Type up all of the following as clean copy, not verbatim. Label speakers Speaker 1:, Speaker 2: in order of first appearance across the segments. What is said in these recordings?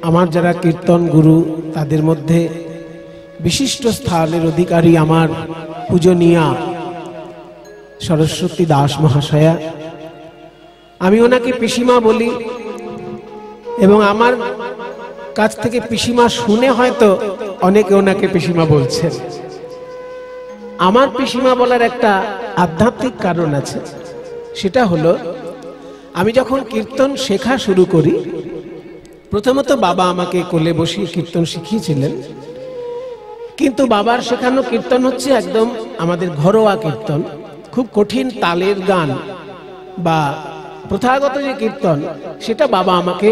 Speaker 1: আমার যারা কীর্তন গুরু তাদের মধ্যে বিশিষ্ট স্থানের অধিকারী আমার পূজনীয়া সরস্বতী দাস মহাশয়া। আমি ওনাকে পিসিমা বলি এবং আমার কাছ থেকে পিসিমা শুনে হয়তো অনেকে ওনাকে পিসিমা বলছেন। আমার পিসিমা বলার একটা আধ্যাত্মিক কারণ আছে, সেটা হলো আমি যখন কীর্তন শেখা শুরু করি, প্রথমত বাবা আমাকে কোলে বসিয়ে কীর্তন শিখিয়েছিলেন, কিন্তু বাবার শেখানো কীর্তন হচ্ছে একদম আমাদের ঘরোয়া কীর্তন, খুব কঠিন তালের গান বা প্রথাগত যে কীর্তন সেটা বাবা আমাকে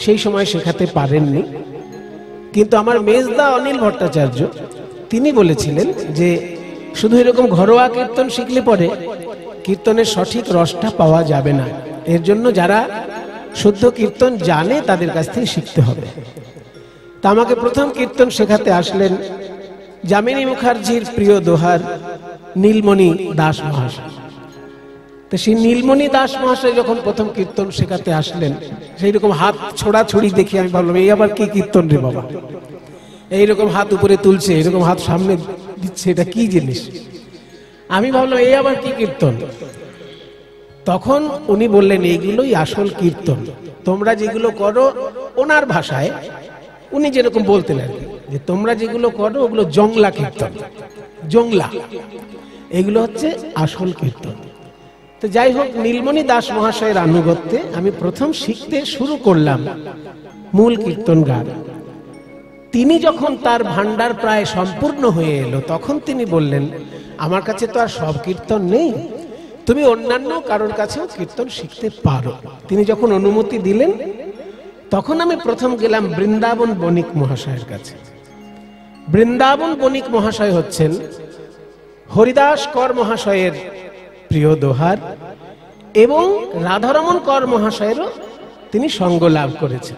Speaker 1: সেই সময় শেখাতে পারেননি। কিন্তু আমার মেজদা অনিল ভট্টাচার্য তিনি বলেছিলেন যে শুধু এরকম ঘরোয়া কীর্তন শিখলে পরে কীর্তনের সঠিক রসটা পাওয়া যাবে না, এর জন্য যারা শুদ্ধ কীর্তন জানে তাদের কাছ থেকে শিখতে হবে। তা আমাকে প্রথম কীর্তন শেখাতে আসলেন যামিনী মুখার্জির প্রিয় দোহার নীলমণি দাস মহাশয়। তো সেই নীলমণি দাস মহাশয় যখন প্রথম কীর্তন শেখাতে আসলেন, সেই রকম হাত ছোড়াছড়ি দেখে আমি ভাবলাম এই আবার কি কীর্তন রে বাবা, এইরকম হাত উপরে তুলছে, এরকম হাত সামনে দিচ্ছে, এটা কি জিনিস? আমি ভাবলাম এই আবার কি কীর্তন। তখন উনি বললেন এইগুলোই আসল কীর্তন, তোমরা যেগুলো করো, ওনার ভাষায় উনি যেরকম বলতেন আর কি, যে তোমরা যেগুলো করো ওগুলো জংলা কীর্তন, জংলা, এগুলো হচ্ছে আসল কীর্তন। তো যাই হোক, নীলমণি দাস মহাশয়ের আনুগত্যে আমি প্রথম শিখতে শুরু করলাম মূল কীর্তন গান। তিনি যখন তার ভান্ডার প্রায় সম্পূর্ণ হয়ে এলো, তখন তিনি বললেন আমার কাছে তো আর সব কীর্তন নেই, তুমি অন্যান্য কারোর কাছেও কীর্তন শিখতে পারো। তিনি যখন অনুমতি দিলেন, তখন আমি প্রথম গেলাম বৃন্দাবন বণিক মহাশয়ের কাছে। বৃন্দাবন বণিক মহাশয় হচ্ছেন হরিদাস কর মহাশয়ের প্রিয় দোহার এবং রাধারমণ কর মহাশয়েরও তিনি সঙ্গ লাভ করেছেন।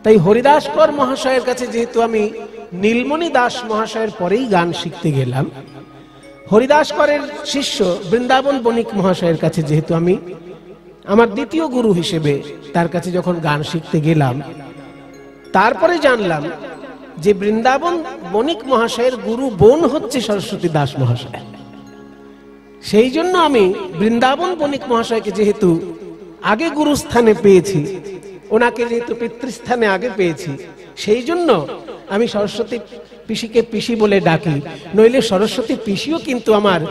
Speaker 1: তাই হরিদাস কর মহাশয়ের কাছে যেহেতু আমি নীলমণি দাস মহাশয়ের পরেই গান শিখতে গেলাম, হরিদাস করের শিষ্য বৃন্দাবন বণিক মহাশয়ের কাছে যেহেতু আমি আমার দ্বিতীয় গুরু হিসেবে তার কাছে যখন গান শিখতে গেলাম, তারপরে জানলাম যে বৃন্দাবন বণিক মহাশয়ের গুরু বোন হচ্ছে সরস্বতী দাস মহাশয়। সেই জন্য আমি বৃন্দাবন বণিক মহাশয়কে যেহেতু আগে গুরুস্থানে পেয়েছি, ওনাকে যেহেতু পিতৃস্থানে আগে পেয়েছি, সেই জন্য আমি সরস্বতী পিসিকে পিসি বলে ডাকি। নইলে সরস্বতী পিসিও কিন্তু আমার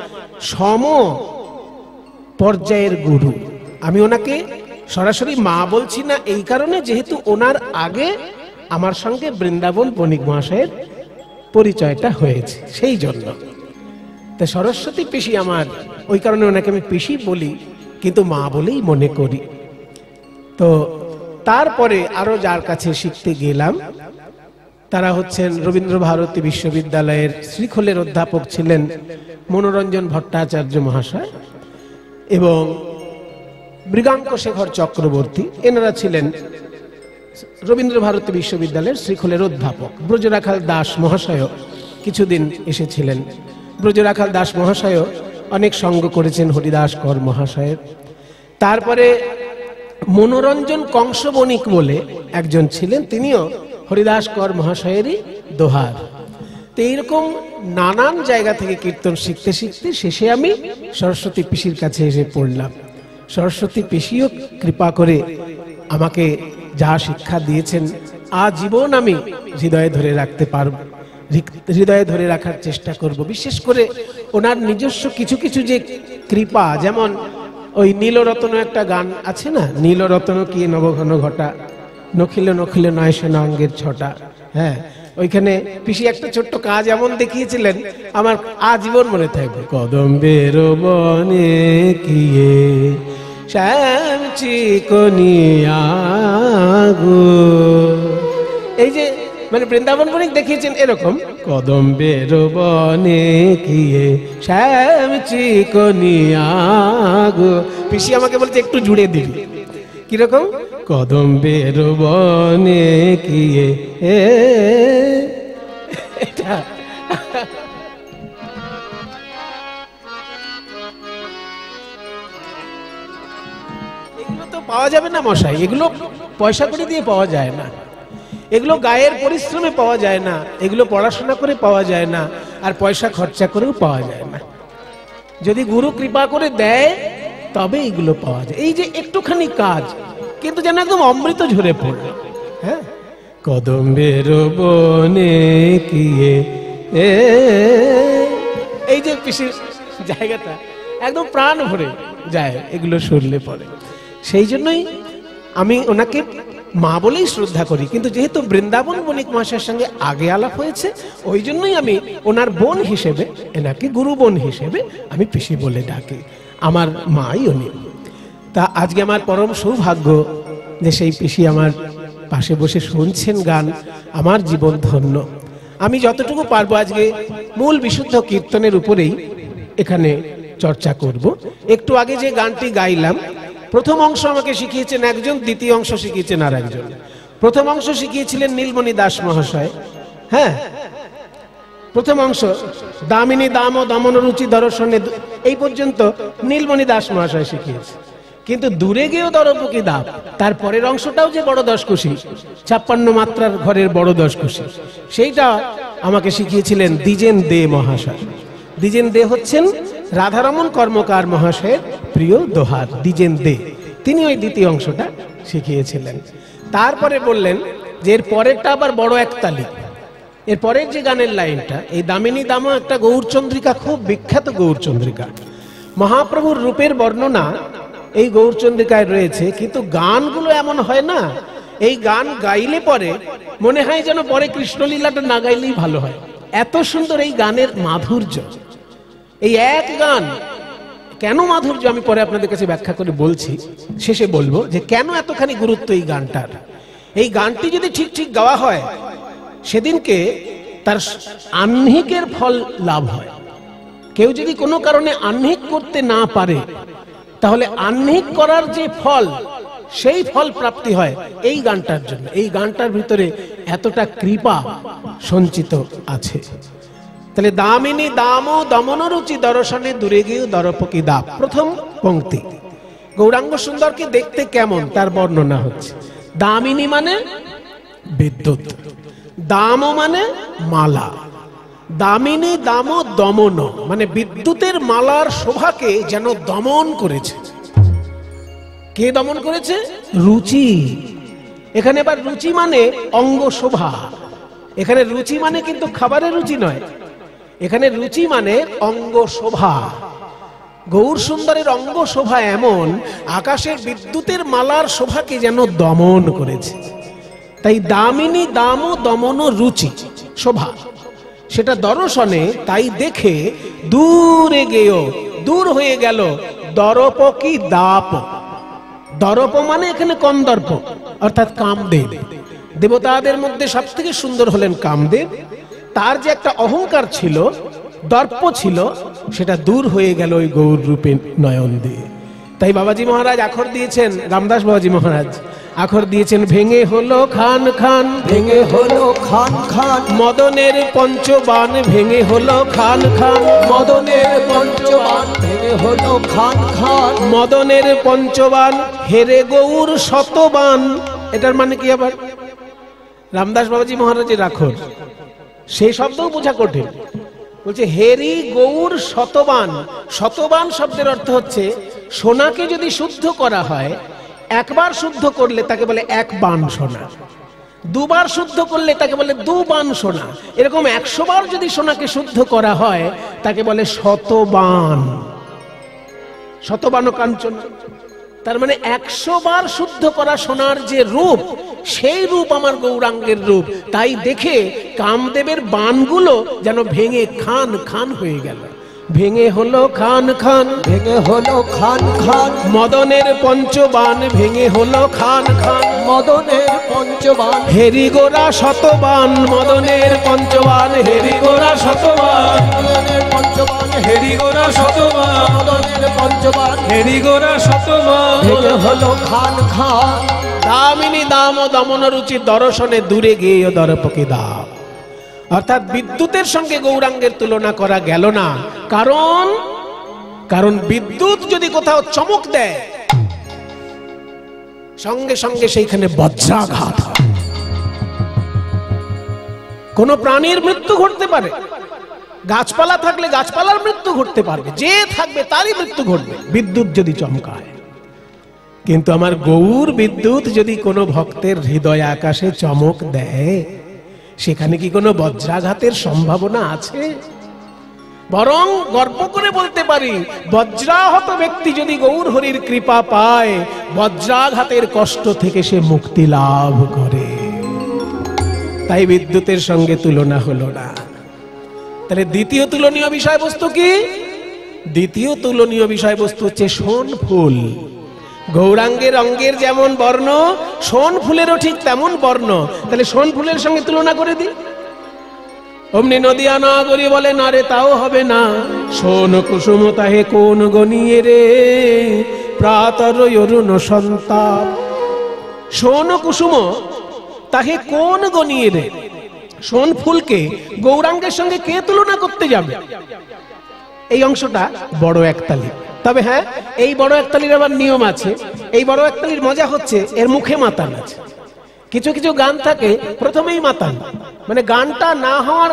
Speaker 1: সম পর্যায়ের গুরু। আমি ওনাকে সরাসরি মা বলছি না এই কারণে, যেহেতু ওনার আগে আমার সঙ্গে বৃন্দাবন বণিক মহাশয়ের পরিচয়টা হয়েছে, সেই জন্য। তা সরস্বতী পিসি আমার, ওই কারণে ওনাকে আমি পিসি বলি, কিন্তু মা বলেই মনে করি। তো তারপরে আরো যার কাছে শিখতে গেলাম তারা হচ্ছেন রবীন্দ্র ভারতী বিশ্ববিদ্যালয়ের শ্রীখোলের অধ্যাপক ছিলেন মনোরঞ্জন ভট্টাচার্য মহাশয় এবং মৃগাঙ্ক শেখর চক্রবর্তী, এনারা ছিলেন রবীন্দ্র ভারতী বিশ্ববিদ্যালয়ের শ্রীখোলের অধ্যাপক। ব্রজরাখাল দাস মহাশয় কিছুদিন এসেছিলেন। ব্রজরাখাল দাস মহাশয় অনেক সঙ্গ করেছেন হরিদাস কর মহাশয়ের। তারপরে মনোরঞ্জন কংস বণিক বলে একজন ছিলেন, তিনিও হরিদাস কর মহাশয়েরই দোহার। তো এইরকম নানান জায়গা থেকে কীর্তন শিখতে শিখতে শেষে আমি সরস্বতী পিসির কাছে এসে পড়লাম। সরস্বতী পিসিও কৃপা করে আমাকে যা শিক্ষা দিয়েছেন আজীবন আমি হৃদয়ে ধরে রাখতে পারব, হৃদয়ে ধরে রাখার চেষ্টা করব। বিশেষ করে ওনার নিজস্ব কিছু কিছু যে কৃপা, যেমন ওই নীলরত্ন একটা গান আছে না, নীলরত্ন কি নবঘন ঘটা, নখিল নখিল নয় সেনা অঙ্গের ছটা। হ্যাঁ, ওইখানে পিসি একটা ছোট্ট কাজ এমন দেখিয়েছিলেন, আমার আজীবন মনে থাকবে। কদম্বের বনে কিয়ে শ্যাম চিকনিয়া গো, এই যে মানে বৃন্দাবন বণিক দেখিয়েছেন এরকম, কদম্বের বনে কিয়ে শ্যাম চিকনিয়া গো। পিসি আমাকে বলছে একটু জুড়ে দিবি, কিরকম? কদম্বের বনে কিয়ে, এটা এগুলো তো পাওয়া যাবে না মশাই, এগুলো পয়সা করে দিয়ে পাওয়া যায় না। এগুলো গায়ের পরিশ্রমে পাওয়া যায় না, এগুলো পড়াশোনা করে পাওয়া যায় না, আর পয়সা খরচা করেও পাওয়া যায় না। যদি গুরু কৃপা করে দেয় তবে এগুলো পাওয়া যায়। এই যে একটুখানি কাজ, কিন্তু যেন একদম অমৃত ঝরে পড়ল। হ্যাঁ, কদম্বের বনে কিয়ে এই যে পিসির জায়গাটা একদম প্রাণ ভরে যায় এগুলো শুনলে পরে। সেই জন্যই আমি ওনাকে মা বলেই শ্রদ্ধা করি, কিন্তু যেহেতু বৃন্দাবন বণিক মহাশয়ের সঙ্গে আগে আলাপ হয়েছে, ওই জন্যই আমি ওনার বোন হিসেবে, এনাকে গুরু বোন হিসেবে আমি পিসি বলে ডাকি। আমার মাই উনি। তা আজকে আমার পরম সৌভাগ্য যে সেই পিসি আমার পাশে বসে শুনছেন গান, আমার জীবন ধন্য। আমি যতটুকু পারবো আজকে মূল বিশুদ্ধ কীর্তনের উপরেই এখানে চর্চা করব। একটু আগে যে গানটি গাইলাম, প্রথম অংশ আমাকে শিখিয়েছেন একজন, দ্বিতীয় অংশ শিখিয়েছেন আর একজন। প্রথম অংশ শিখিয়েছিলেন নীলমণি দাস মহাশয়। হ্যাঁ, প্রথম অংশ দামিনী দাম ও দমন রুচি দর্শনে, এই পর্যন্ত নীলমণি দাস মহাশয় শিখিয়েছে। কিন্তু দূরে গিয়েও দরপকি দাপ, তারপরের অংশটাও যে বড় দশকুশি, 56 মাত্রার ঘরের বড় দশকুশি, সেইটা আমাকে শিখিয়েছিলেন দ্বিজেন দে মহাশয়। দ্বিজেন দে হচ্ছেন রাধারমণ কর্মকার মহাশয়ের প্রিয় দোহার দ্বিজেন দে, তিনি ওই দ্বিতীয় অংশটা শিখিয়েছিলেন। তারপরে বললেন যে এর পরেরটা আবার বড় একতালি। এর পরের যে গানের লাইনটা, এই দামিনী দামও একটা গৌরচন্দ্রিকা, খুব বিখ্যাত গৌরচন্দ্রিকা। মহাপ্রভুর রূপের বর্ণনা এই গৌরচন্দ্রিকায় রয়েছে, কিন্তু গানগুলো এমন হয় না, এই গান গাইলে পরে মনে হয় যেন পরে কৃষ্ণলীলাটা না গাইলেই ভালো হয়, এত সুন্দর এই গানের মাধুর্য। এই এক গান কেন মাধুর্য আমি পরে আপনাদের কাছে ব্যাখ্যা করে বলছি, শেষে বলবো যে কেন এতখানি গুরুত্ব এই গানটার। এই গানটি যদি ঠিক ঠিক গাওয়া হয়, সেদিনকে তার আহ্নিকের ফল লাভ হয়। কেউ যদি কোনো কারণে আহ্নিক করতে না পারে, তাহলে আহ্নিক করার যে ফল, সেই ফল প্রাপ্তি হয় এই গানটার জন্য। এই গানটার ভিতরে এতটা কৃপা সঞ্চিত আছে। তাহলে দামিনী দাম দমন রুচি দর্শনে দূরে গিয়ে দরপকি দাপ, প্রথম পংক্তি। গৌরাঙ্গ সুন্দরকে দেখতে কেমন তার বর্ণনা হচ্ছে। দামিনী মানে বিদ্যুৎ, দাম মানে মালা। দামিনী দাম দমন মানে বিদ্যুতের মালার শোভাকে যেন দমন করেছে। কে দমন করেছে? রুচি। এখানে আবার রুচি মানে অঙ্গ শোভা। এখানে রুচি মানে কিন্তু খাবারের রুচি নয়, এখানে রুচি মানে অঙ্গ শোভা। গৌর সুন্দরের অঙ্গ শোভা এমন, আকাশের বিদ্যুতের মালার শোভাকে যেন দমন করেছে। তাই দামিনী দাম দমন রুচি শোভা, সেটা দর্শনে, তাই দেখে দূরে গেও, দূর হয়ে গেল দরপকি দাপ। দরপ মানে এখানে কন্দর্প, অর্থাৎ কামদেব। দেবতাদের মধ্যে সব থেকে সুন্দর হলেন কামদেব। তার যে একটা অহংকার ছিল, দর্প ছিল, সেটা দূর হয়ে গেল ওই গৌর রূপে নয়ন দিয়ে। তাই বাবাজি মহারাজ আখর দিয়েছেন, রামদাস বাবাজি মহারাজ আখর দিয়েছেন, ভেঙে হলো খান খান,
Speaker 2: ভেঙে হলো খান খান,
Speaker 1: মদনের পঞ্চবান ভেঙে হলো খান খান,
Speaker 2: মদনের পঞ্চবান ভেঙে হলো খান খান,
Speaker 1: মদনের পঞ্চবান হেরে গৌর শতবান। এটার মানে কি আবার? রামদাস বাবাজি মহারাজের আখর, সেই শব্দও বোঝা কঠিন। বলছে হেরি গৌর শতবান। শতবান শব্দের অর্থ হচ্ছে সোনাকে যদি শুদ্ধ করা হয়, একবার শুদ্ধ করলে তাকে বলে এক বান সোনা, দুবার শুদ্ধ করলে তাকে বলে দু বান সোনা, এরকম 100 বার যদি সোনাকে শুদ্ধ করা হয় তাকে বলে শতবান। শতবান কাঞ্চন, তার মানে 100 বার শুদ্ধ করা সোনার যে রূপ, সেই রূপ আমার গৌরাঙ্গের রূপ। তাই দেখে কামদেবের বানগুলো যেন ভেঙে খান খান হয়ে গেল। ভেঙে হলো খান খান,
Speaker 2: ভেঙে হলো খান খান,
Speaker 1: মদনের পঞ্চবান ভেঙে হলো খান খান,
Speaker 2: মদনের পঞ্চবান
Speaker 1: হেরি গোরা শতবান, মদনের পঞ্চবান হেরি গোরা শতবান,
Speaker 2: মদনের পঞ্চবান
Speaker 3: হেরি গোরা শতবান,
Speaker 2: মদনের পঞ্চবান
Speaker 3: হেরি গোরা শতবান,
Speaker 2: ভেঙে হলো খান খান।
Speaker 1: দামিনী দাম ও দমন রুচি দর্শনে দূরে গিয়ে দরপকি দাপ। অর্থাৎ বিদ্যুতের সঙ্গে গৌরাঙ্গের তুলনা করা গেল না। কারণ বিদ্যুৎ যদি কোথাও চমক দেয়, সঙ্গে সঙ্গে সেইখানে বজ্রাঘাত হয়। কোনো প্রাণীর মৃত্যু ঘটতে পারে, গাছপালা থাকলে গাছপালার মৃত্যু ঘটতে পারবে, যে থাকবে তারই মৃত্যু ঘটবে বিদ্যুৎ যদি চমকায়। কিন্তু আমার গৌর বিদ্যুৎ যদি কোনো ভক্তের হৃদয় আকাশে চমক দেয়, সেখানে কি কোনো বজ্রাঘাতের সম্ভাবনা আছে? বরং গর্ব করে বলতে পারি, বজ্রাহত ব্যক্তি যদি গৌর হরির কৃপা পায়, বজ্রাঘাতের কষ্ট থেকে সে মুক্তি লাভ করে। তাই বিদ্যুতের সঙ্গে তুলনা হলো না। তাহলে দ্বিতীয় তুলনীয় বিষয়বস্তু কি? দ্বিতীয় তুলনীয় বিষয়বস্তু হচ্ছে সোন ফুল। গৌরাঙ্গের অঙ্গের যেমন বর্ণ, সোন ফুলেরও ঠিক তেমন বর্ণ। তাহলে সোন ফুলের সঙ্গে তুলনা করে দিই। অমনি নদিয়া নগরী বলে, না রে তাও হবে না। সোন কুসুম তাহে কোন গনিয়ে রে, প্রাতর অরুণ সন্তাপ। সোন কুসুম তাহে কোন গনিয়ে রে, সোন ফুলকে গৌরাঙ্গের সঙ্গে কে তুলনা করতে যাবে? এই অংশটা বড় একতালি। তবে হ্যাঁ, এই বড় একতালির আবার নিয়ম আছে। এই বড় একতালির মজা হচ্ছে এর মুখে মাতান আছে। কিছু কিছু গান থাকে প্রথমেই মাতান, মানে গানটা না হওয়ার,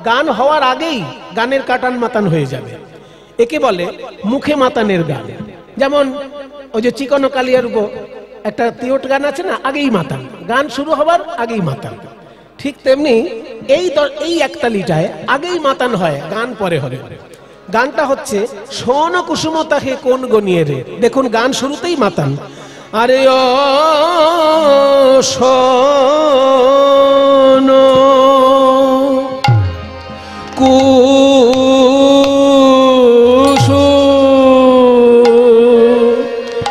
Speaker 1: গান হওয়ার আগেই গানের কাটান মাতান হয়ে যাবে। একে বলে মুখে মাতানের গান। যেমন ওই যে চিকন কালিয়ার উপর একটা তিওট গান আছে না, আগেই মাতান, গান শুরু হবার আগেই মাতান। ঠিক তেমনি এই একতালিটায় আগেই মাতান হয়, গান পরে হবে। গানটা হচ্ছে সোন কুসুম তাহে কোন গনিয়ে রে। দেখুন গান শুরুতেই মাতান, আরে ও সোন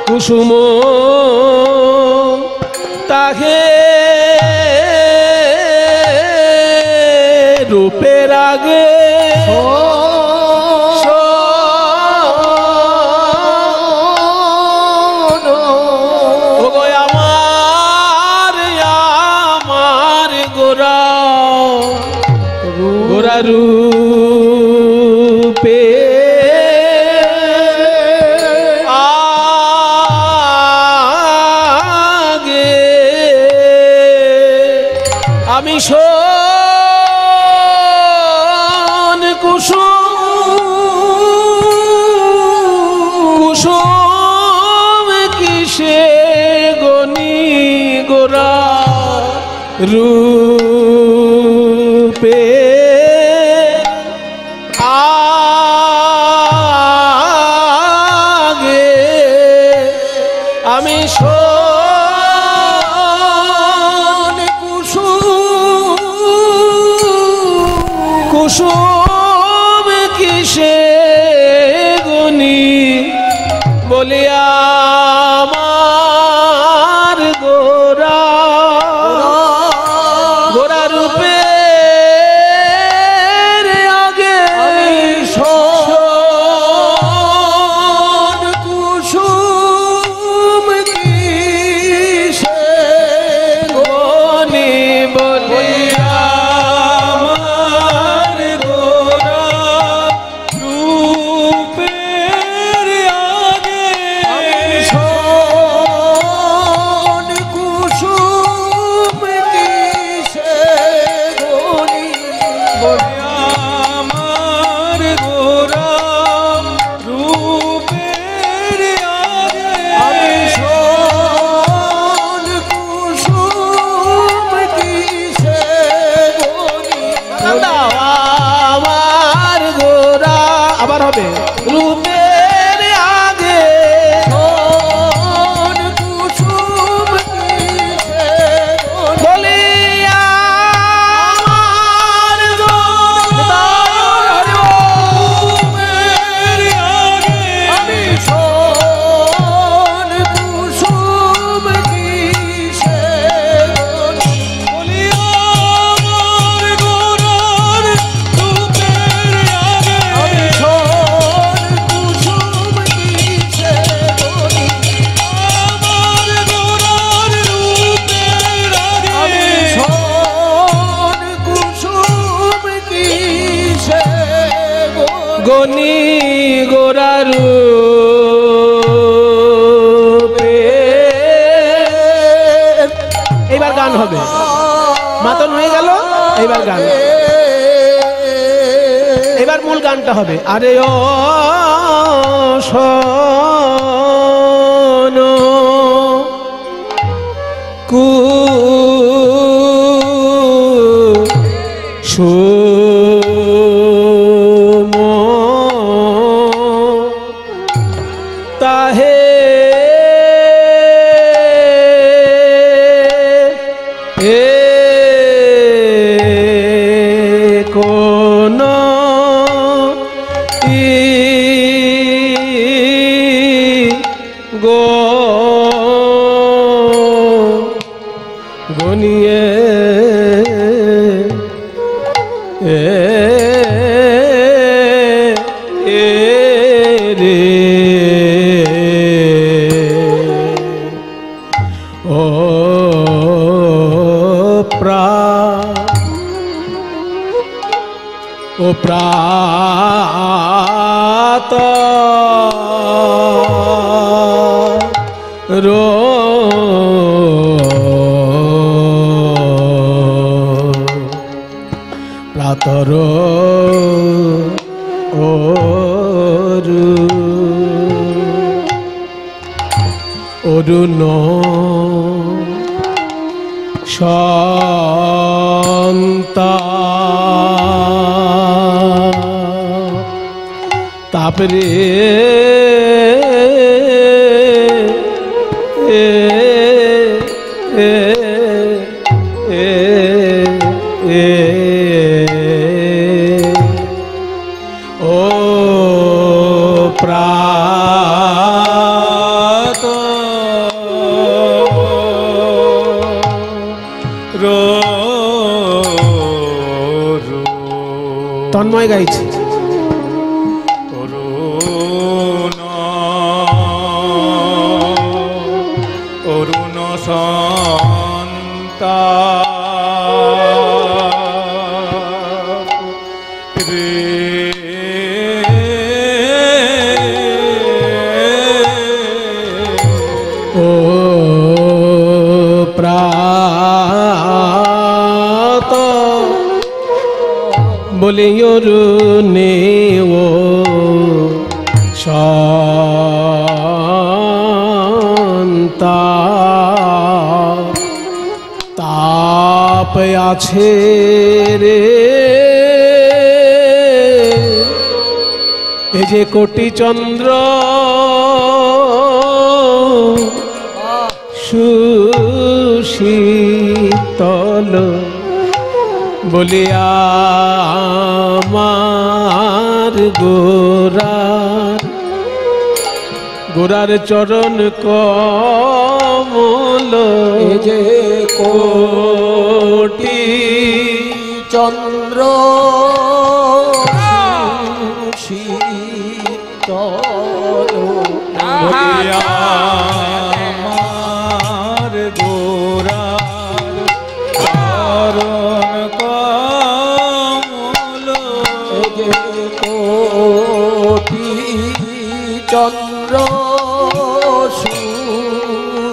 Speaker 1: কুসুম তাহে রূপের আগে রূপে আগে আমি সোন কুসুম কিসে গনি গোরা রূপে আগে আমি সোন কুসুম কিসে গুনি বলিয়া আমার গোরা গোরা রূপে গনি গোরা রূপে। এইবার গান হবে, মাতন হয়ে গেল, এইবার গান, এবার মূল গানটা হবে। আরে ও শোনো কুসুম তাহে কোন গনিয়ে রে ও প্রাত প্রাতর অরুণ সন্তা তাপরে ও প্রাত তন্ময় গাইছে।
Speaker 3: অরুণ সন্তা
Speaker 1: ও প্রাত বলে অরুণে ও সন্তা তাপ আছে রে এই যে কোটি চন্দ্র সুশীতল বলিয়া আমার গোরার চরণ কমল
Speaker 2: যে কোটি চন্দ্র শীতল
Speaker 3: আমার গোরার চরণ কমল
Speaker 2: যে কোটি চন্দ্র সুশীতল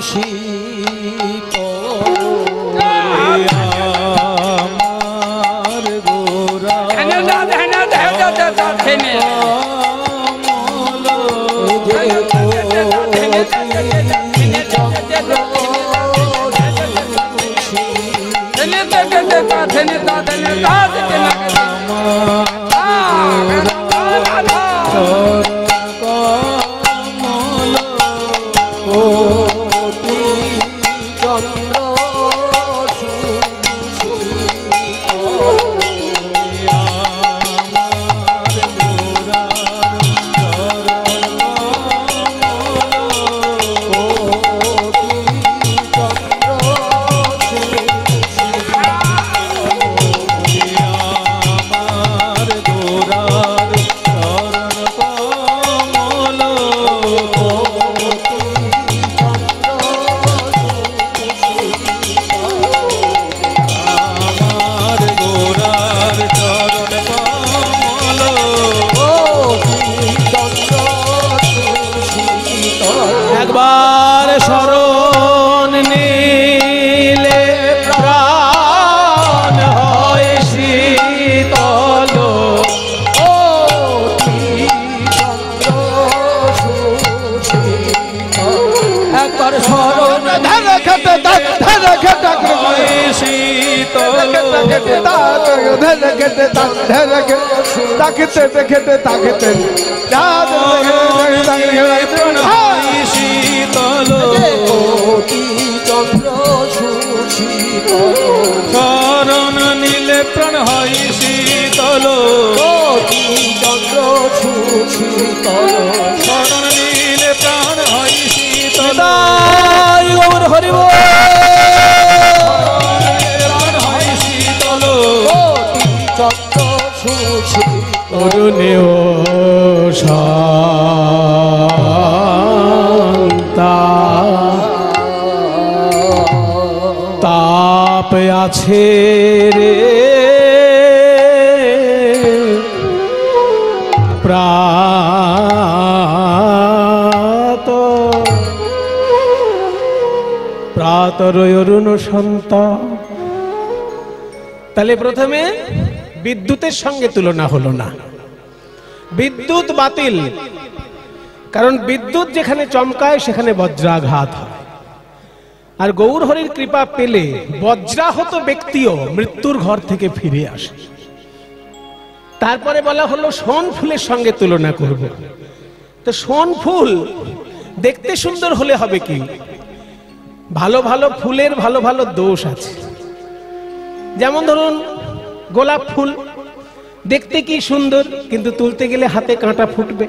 Speaker 3: আমার গোরার শীতল শীতল
Speaker 2: কোটি চন্দ্র সুশীতল
Speaker 3: শরণ নীলে প্রাণ হয় শীতল
Speaker 2: কোটি চন্দ্র সুশীতল
Speaker 3: শরণ নীলে প্রাণ হয় শীতল
Speaker 1: গৌর হরি বল।
Speaker 3: প্রাণ হয় শীতল
Speaker 2: কোটি চন্দ্র সুশীতল
Speaker 1: অরুণেও শান্তা তাপ আছে রে প্রাতর অরুণ সন্তা। তাহলে প্রথমে বিদ্যুতের সঙ্গে তুলনা হলো না, বিদ্যুৎ বাতিল, কারণ বিদ্যুৎ যেখানে চমকায় সেখানে বজ্রাঘাত হয়। আর গৌর হরির কৃপা পেলে বজ্রাহত ব্যক্তিও মৃত্যুর ঘর থেকে ফিরে আসে। তারপরে বলা হলো সোন ফুলের সঙ্গে তুলনা করব। তো সোন ফুল দেখতে সুন্দর হলে হবে কি? ভালো ভালো ফুলের ভালো ভালো দোষ আছে। যেমন ধরুন গোলাপ ফুল দেখতে কি সুন্দর, কিন্তু তুলতে গেলে হাতে কাঁটা ফুটবে।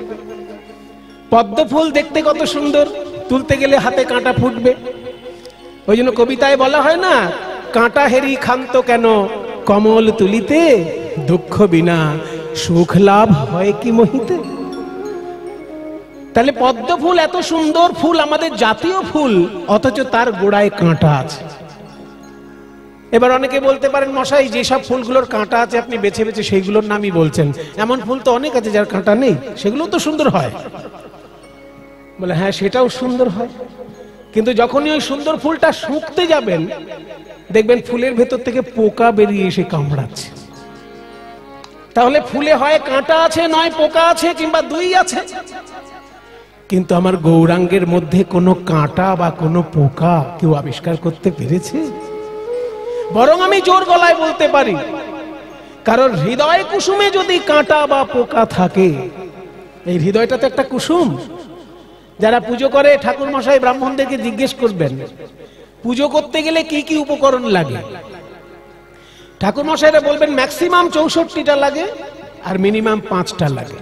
Speaker 1: পদ্ম ফুল দেখতে কত সুন্দর, তুলতে গেলে হাতে কাঁটা ফুটবে। ওই জন্য কবিতায় বলা হয় না, কাঁটা হেরি ক্ষান্ত কেন কমল তুলিতে, দুঃখ বিনা সুখ লাভ হয় কি মহিতে। তাহলে পদ্ম ফুল এত সুন্দর ফুল, আমাদের জাতীয় ফুল, অথচ তার গোড়ায় কাঁটা আছে। এবার অনেকে বলতে পারেন, মশাই যেসব ফুলগুলোর কাঁটা আছে আপনি বেছে বেছে সেইগুলোর নামই বলছেন, এমন ফুল তো অনেক আছে যার কাঁটা নেই, সেগুলো তো সুন্দর হয়। বলে হ্যাঁ, সেটাও সুন্দর হয়, কিন্তু যখনই ওই সুন্দর ফুলটা শুকতে যাবেন দেখবেন ফুলের ভেতর থেকে পোকা বেরিয়ে এসে কামড়াচ্ছে। তাহলে ফুলে হয় কাঁটা আছে, নয় পোকা আছে, কিংবা দুই আছে। কিন্তু আমার গৌরাঙ্গের মধ্যে কোনো কাঁটা বা কোনো পোকা কেউ আবিষ্কার করতে পেরেছে? বরং আমি জোর গলায় বলতে পারি, কারণ হৃদয় কুসুমে যদি কাঁটা বা পোকা থাকে, এই হৃদয়টা তো একটা কুসুম। যারা পুজো করে ঠাকুর মশাই ব্রাহ্মণদেরকে জিজ্ঞেস করবেন, পুজো করতে গেলে কি কি উপকরণ লাগে? ঠাকুর মশাইরা বলবেন ম্যাক্সিমাম 64টা লাগে, আর মিনিমাম 5টা লাগে।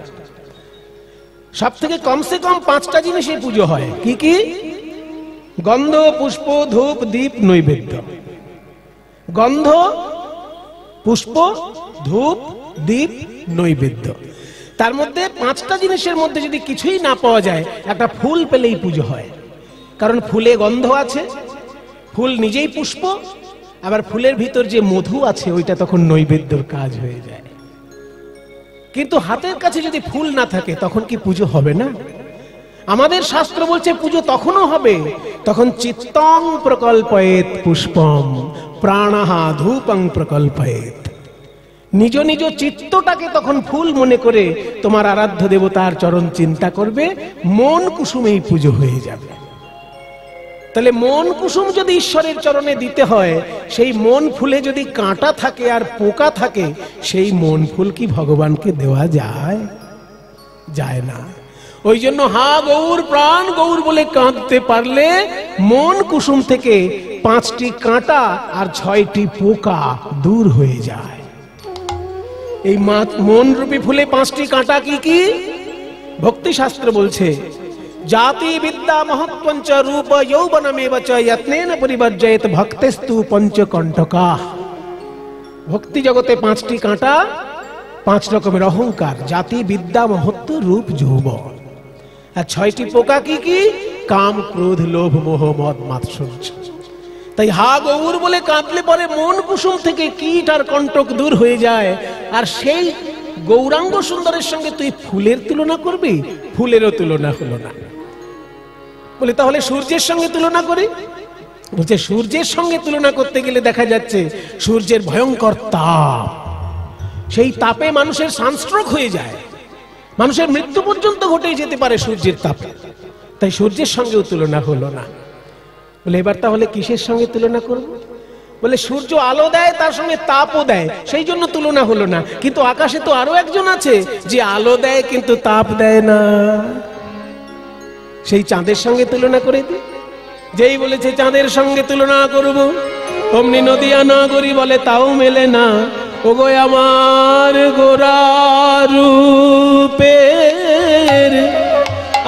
Speaker 1: সব থেকে কমসে কম 5টা জিনিসে পুজো হয়। কি কি? গন্ধ, পুষ্প, ধূপ, দীপ, নৈবেদ্য। গন্ধ, পুষ্প, ধূপ, দীপ, নৈবেদ্য। তার মধ্যে 5টা জিনিসের মধ্যে যদি কিছুই না পাওয়া যায়, একটা ফুল পেলেই পুজো হয়। কারণ ফুলে গন্ধ আছে, ফুল নিজেই পুষ্প, আবার ফুলের ভিতর যে মধু আছে ওইটা তখন নৈবেদ্যর কাজ হয়ে যায়। কিন্তু হাতের কাছে যদি ফুল না থাকে তখন কি পুজো হবে না? আমাদের শাস্ত্র বলছে পুজো তখনও হবে তখন চিত্তং প্রকল্পয়েত পুষ্পম প্রাণহা ধূপং প্রকল্পয়েত। নিজ নিজ চিত্তটাকে তখন ফুল মনে করে তোমার আরাধ্য দেবতার চরণ চিন্তা করবে, মন কুসুমেই পুজো হয়ে যাবে। তাহলে মন কুসুম যদি ঈশ্বরের চরণে দিতে হয়, সেই মন ফুলে যদি কাঁটা থাকে আর পোকা থাকে, সেই মন ফুল কি ভগবানকে দেওয়া যায়? যায় না। ওই জন্য হা গৌর প্রাণ গৌর বলে কাঁদতে পারলে মন কুসুম থেকে 5টি কাঁটা আর 6টি পোকা দূর হয়ে যায়। এই মন রূপী ফুলে 5টি কাঁটা কি কি? ভক্তি শাস্ত্র বলছে জাতি বিদ্যা মহত্বঞ্চ রূপ যৌবনমেব চ যত্নেন পরিবর্জয়েত ভক্তেস্তু পঞ্চকণ্টকা। ভক্তি জগতে 5টি কাঁটা, 5 রকমের অহংকার, জাতি বিদ্যা মহত্ব রূপ যৌবন। আর 6টি পোকা কি কি? কাম ক্রোধ লোভ মোহ মদ মাৎসর্য। তাই হা গৌর বলে কাঁদলে পরে মন কুসুম থেকে কীট আর কণ্টক দূর হয়ে যায়। আর সেই গৌরাঙ্গ সুন্দরের সঙ্গে তুই ফুলের তুলনা করবি? ফুলেরও তুলনা হলো না। বলে তাহলে সূর্যের সঙ্গে তুলনা করি? বলছে সূর্যের সঙ্গে তুলনা করতে গেলে দেখা যাচ্ছে সূর্যের ভয়ঙ্কর তাপ, সেই তাপে মানুষের সানস্ট্রোক হয়ে যায়, মানুষের মৃত্যু পর্যন্ত ঘটে যেতে পারে সূর্যের তাপে। তাই সূর্যের সঙ্গেও তুলনা হলো না। বলে এবার তাহলে কিসের সঙ্গে তুলনা করব? বলে সূর্য আলো দেয়, তার সঙ্গে তাপও দেয়, সেই জন্য তুলনা হলো না। কিন্তু আকাশে তো আরো একজন আছে যে আলো দেয় কিন্তু তাপ দেয় না, সেই চাঁদের সঙ্গে তুলনা করে দিই। যেই বলেছে চাঁদের সঙ্গে তুলনা করব, অমনি নদিয়া নগরী বলে তাও মেলে না। ওগো আমার গোরা রূপের,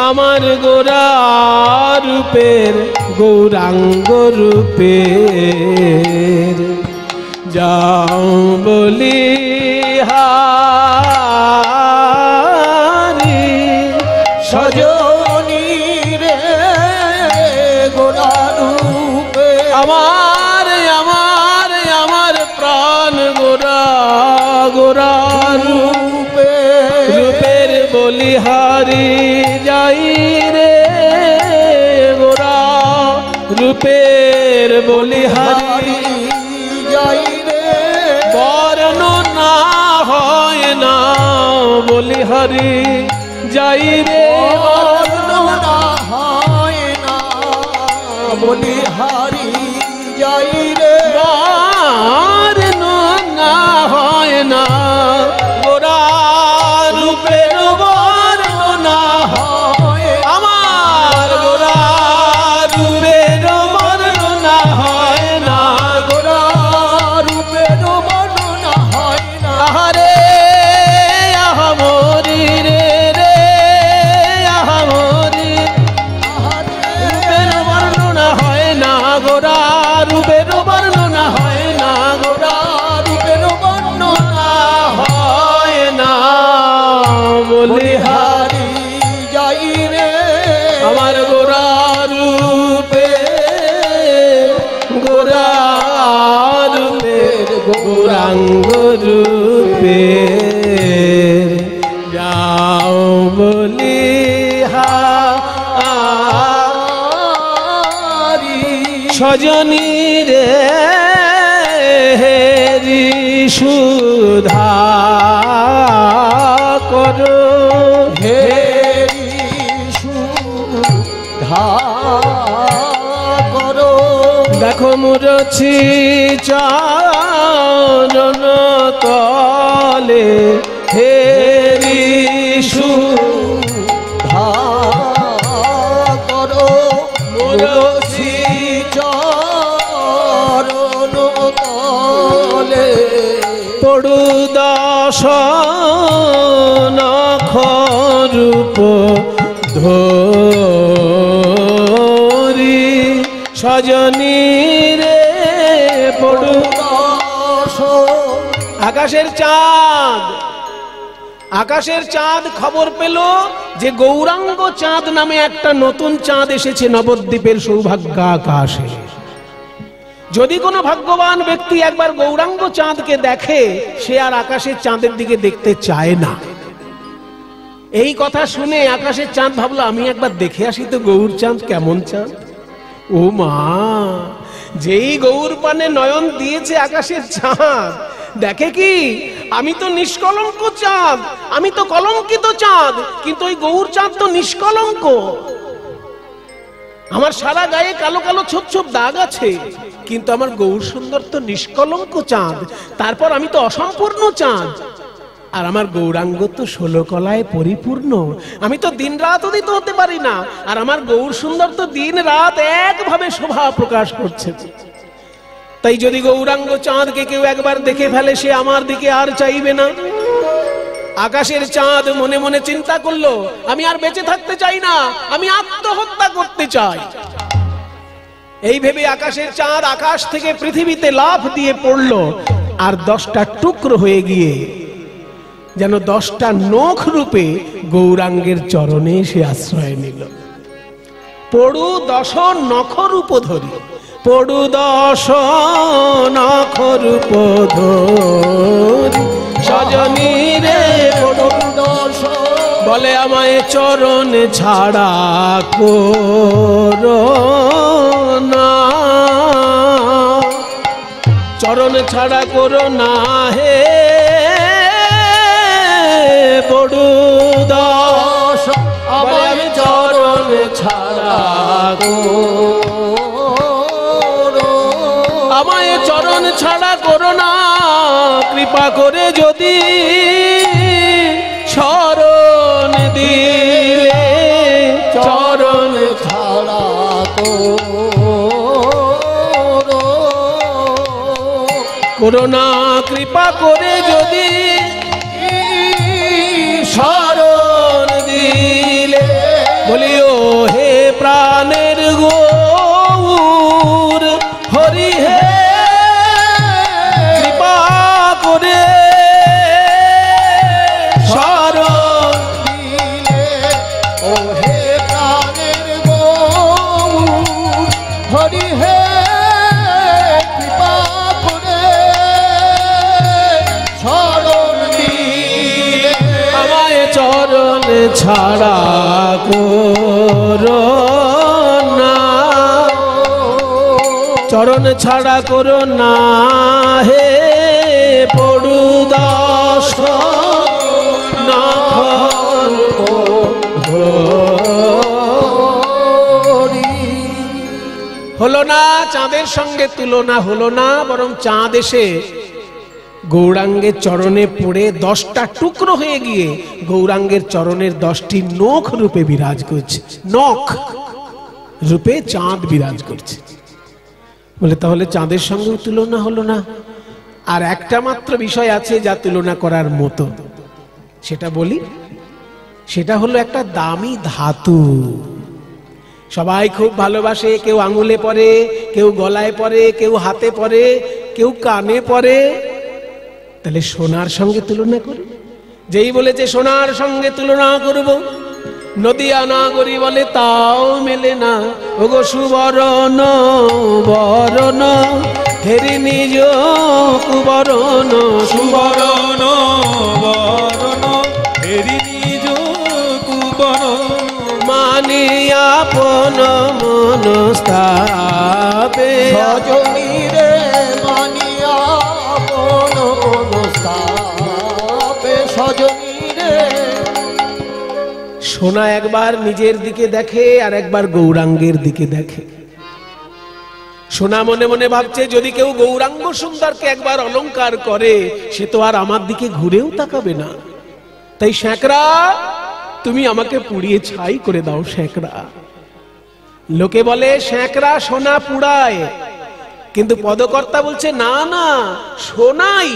Speaker 1: আমার গোরা রূপের, গৌরাঙ্গ রূপের যাও বলি হারি
Speaker 2: সজনী রে গোরা রূপে,
Speaker 1: আমার আমার আমার প্রাণ গোরা গোরা
Speaker 2: রূপে
Speaker 1: রূপের বলিহারি যাই রে গোরা রূপের বলিহারি
Speaker 2: যাই রে,
Speaker 1: বর্ণনা হয় না বলিহারি যাই রে,
Speaker 2: বর্ণনা হয় না বলিহারি যাই রে,
Speaker 1: বর্ণনা হয় না গোরা রূপের বর্ণনা
Speaker 2: হয়
Speaker 1: আমার গোরা রূপের বর্ণনা হয় না,
Speaker 2: গোরা রূপের বর্ণনা হয় না,
Speaker 1: আহারে আহামরি রে রে আহামরি রূপের বর্ণনা হয় না, গোরা রূপের বর্ণনা হয় না, গোরা
Speaker 2: রূপের বর্ণনা
Speaker 1: হয় না বলিহারি
Speaker 2: বলিহারি যাই রে,
Speaker 1: আমার গোরা রূপে গোরা রূপের গৌরাঙ্গ রূপে যাও বলি হারি সজনী রে হেরি সুধা করো
Speaker 2: হেরি সুধা করো,
Speaker 1: দেখো মুরছি চরণ তলে হেরি
Speaker 2: সুধা করো, মুরছি চরণ তলে
Speaker 1: পড়ু দশ নখ রূপ ধরি সজনী রে পড়ু
Speaker 2: দশ
Speaker 1: আকাশের চাঁদ, আকাশের চাঁদ খবর পেল যে গৌরাঙ্গ চাঁদ নামে একটা নতুন চাঁদ এসেছে নবদ্বীপের সৌভাগ্য আকাশে। যদি কোনো ভাগ্যবান ব্যক্তি একবার গৌরাঙ্গ চাঁদকে দেখে, সে আর আকাশের চাঁদের দিকে দেখতে চায় না। এই কথা শুনে আকাশের চাঁদ ভাবলো আমি একবার দেখে আসি তো গৌর চাঁদ কেমন চাঁদ। ও মা, যেই গৌর পানে নয়ন দিয়েছে আকাশের চাঁদ, দেখে কি আমি তো নিষ্কলঙ্ক চাঁদ, আমি তো কলঙ্কিত চাঁদ, কিন্তু ওই গৌর চাঁদ তো নিষ্কলঙ্ক। আমার সারা গায়ে কালো কালো ছোপ ছোপ দাগ আছে, কিন্তু আমার গৌর সুন্দর তো নিষ্কলঙ্ক চাঁদ। তারপর আমি তো অসম্পূর্ণ চাঁদ, আর আমার গৌরাঙ্গ তো 16 কলায় পরিপূর্ণ। আমি তো দিন রাত উদিত হতে পারি না, আর আমার গৌর সুন্দর তো দিন রাত একভাবে শোভা প্রকাশ করছে। তাই যদি গৌরাঙ্গ চাঁদকে কেউ একবার দেখে ফেলে, সে আমার দিকে আর চাইবে না। আকাশের চাঁদ মনে মনে চিন্তা করলো, আমি আর বেঁচে থাকতে চাই না, আমি আত্মহত্যা করতে চাই। এই ভেবে আকাশের চাঁদ আকাশ থেকে পৃথিবীতে লাফ দিয়ে পড়লো, আর 10টা টুকরো হয়ে গিয়ে যেন 10টা নখ রূপে গৌরাঙ্গের চরণে সে আশ্রয় নিল। পড়ু 10 নখ রূপ ধরি, পড়ু 10 নখ রূপ ধরি সজনী রে পড়ু
Speaker 2: দশ
Speaker 1: বলে আমায় চরণ ছাড়া করো না, চরণ ছাড়া করো না হে পড়ু দশ, বলে আমি চরণ ছাড়া করো আমায় চরণ ছাড়া করো না কৃপা করে যদি শরণ দিলে চরণ
Speaker 2: ছাড়া
Speaker 1: করো না কৃপা করে যদি শরণ দিলে বলিও হে প্রাণের গৌর হরি হে কৃপা করে শরণ
Speaker 2: দিলে ও হে প্রাণের গৌর হরি হে কৃপা করে শরণ দিলে
Speaker 1: আমায় চরণ ছাড়া করো না চরণ ছাড়া করো না হে পড়ুদাস হলো না চাঁদের সঙ্গে তুলনা হলো না, বরং চাঁদ এসে গৌরাঙ্গের চরণে পড়ে 10টা টুকরো হয়ে গিয়ে গৌরাঙ্গের চরণের 10টি নখ রূপে বিরাজ করছে। নখ রূপে চাঁদ বিরাজ করছে বলে তাহলে চাঁদের সঙ্গেও তুলনা হলো না। আর একটা মাত্র বিষয় আছে যা তুলনা করার মতো, সেটা বলি। সেটা হলো একটা দামি ধাতু। সবাই খুব ভালোবাসে, কেউ আঙুলে পরে, কেউ গলায় পরে, কেউ হাতে পরে, কেউ কানে পরে। তাহলে সোনার সঙ্গে তুলনা করি। যেই বলেছে সোনার সঙ্গে তুলনা করব, নদিয়া নাগরী বলে তাও মেলে না। ওগো সুবরণ বরণ হেরি নিজ কুবরণ
Speaker 3: সুবরণ বরণ হেরি নিজ কুবরণ
Speaker 1: মানি আপন মনস্তাপে
Speaker 2: সজনী রে মানিয়া আপন মনস্তাপে সজনী রে।
Speaker 1: সোনা একবার নিজের দিকে দেখে আর একবার গৌরাঙ্গের দিকে দেখে। সোনা মনে মনে ভাবছে যদি কেউ গৌরাঙ্গ সুন্দরকে একবার অলংকার করে সে তো আর আমার দিকে ঘুরেও তাকাবে না। তাই শ্যাকরা তুমি আমাকে পুড়িয়ে ছাই করে দাও শ্যাকরা। লোকে বলে শ্যাকরা সোনা পুড়ায়, কিন্তু পদকর্তা বলছে না না, সোনাই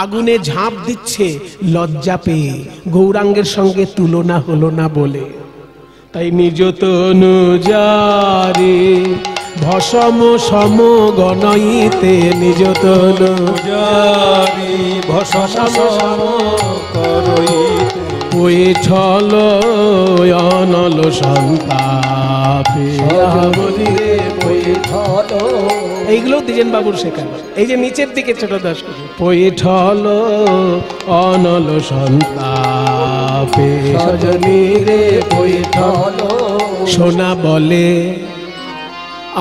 Speaker 1: আগুনে ঝাঁপ দিচ্ছে লজ্জা পেয়ে, গৌরাঙ্গের সঙ্গে তুলনা হলো না বলে। তাই নিজ তনু যারে ভসম সম গণইতে নিজ তনু
Speaker 3: জারি ভসম সম করইতে
Speaker 1: ওই ছল অনল সন্তাপে এইগুলো দ্বিজেন বাবুর শেখানো। এই যে নিচের দিকে ছোট দাস পৈঠল অনল সন্তাপে সজনী রে পৈঠল। সোনা বলে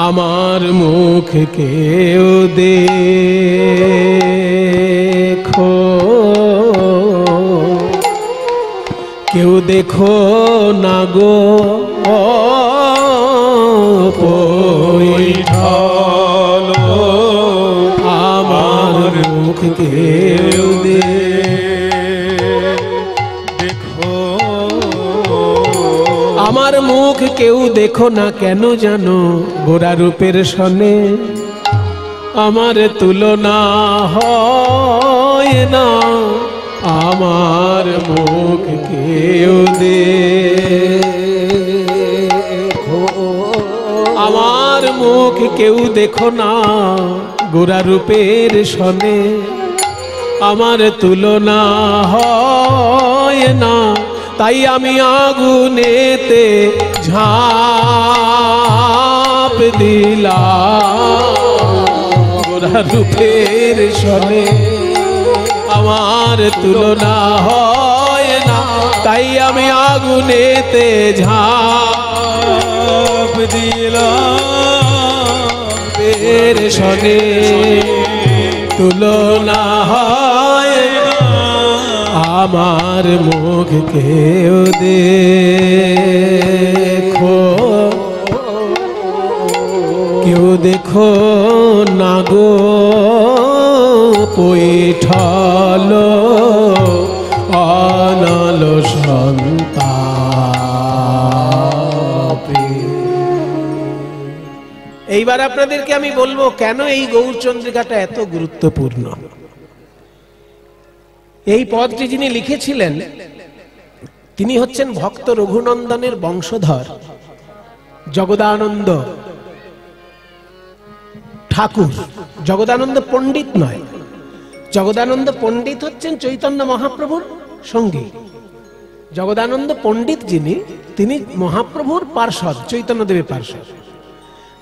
Speaker 1: আমার মুখ কেউ দেখো, কেউ দেখো না গো পৈঠল আমার মুখ কেউ
Speaker 3: দেখো
Speaker 1: আমার মুখ কেউ দেখো না কেন জানো, গোরা রূপের সনে আমার তুলনা হয় না। আমার মুখ কেউ দেখো, আমার মুখ কেউ দেখো না, গোরা রূপের সনে আমার তুলনা হয় না। তাই আমি আগুনেতে ঝাঁপ দিলাম, গোরা রূপের সনে আমার তুলনা হয় না। তাই আমি আগুনেতে ঝাঁপ দিলাম, এর সনে তুলনা হয় না। আমার মুখ কেউ দেখো, কেউ দেখো না গো পৈঠাল আনালো সন্তাপে। এইবার আপনাদেরকে আমি বলবো কেন এই গৌরচন্দ্রিকাটা এত গুরুত্বপূর্ণ। এই পদটি যিনি লিখেছিলেন তিনি হচ্ছেন ভক্ত রঘুনন্দনের বংশধর জগদানন্দ ঠাকুর। জগদানন্দ পণ্ডিত নয়, জগদানন্দ পণ্ডিত হচ্ছেন চৈতন্য মহাপ্রভুর সঙ্গী। জগদানন্দ পণ্ডিত যিনি, তিনি মহাপ্রভুর পার্ষদ, চৈতন্যদেবের পার্ষদ।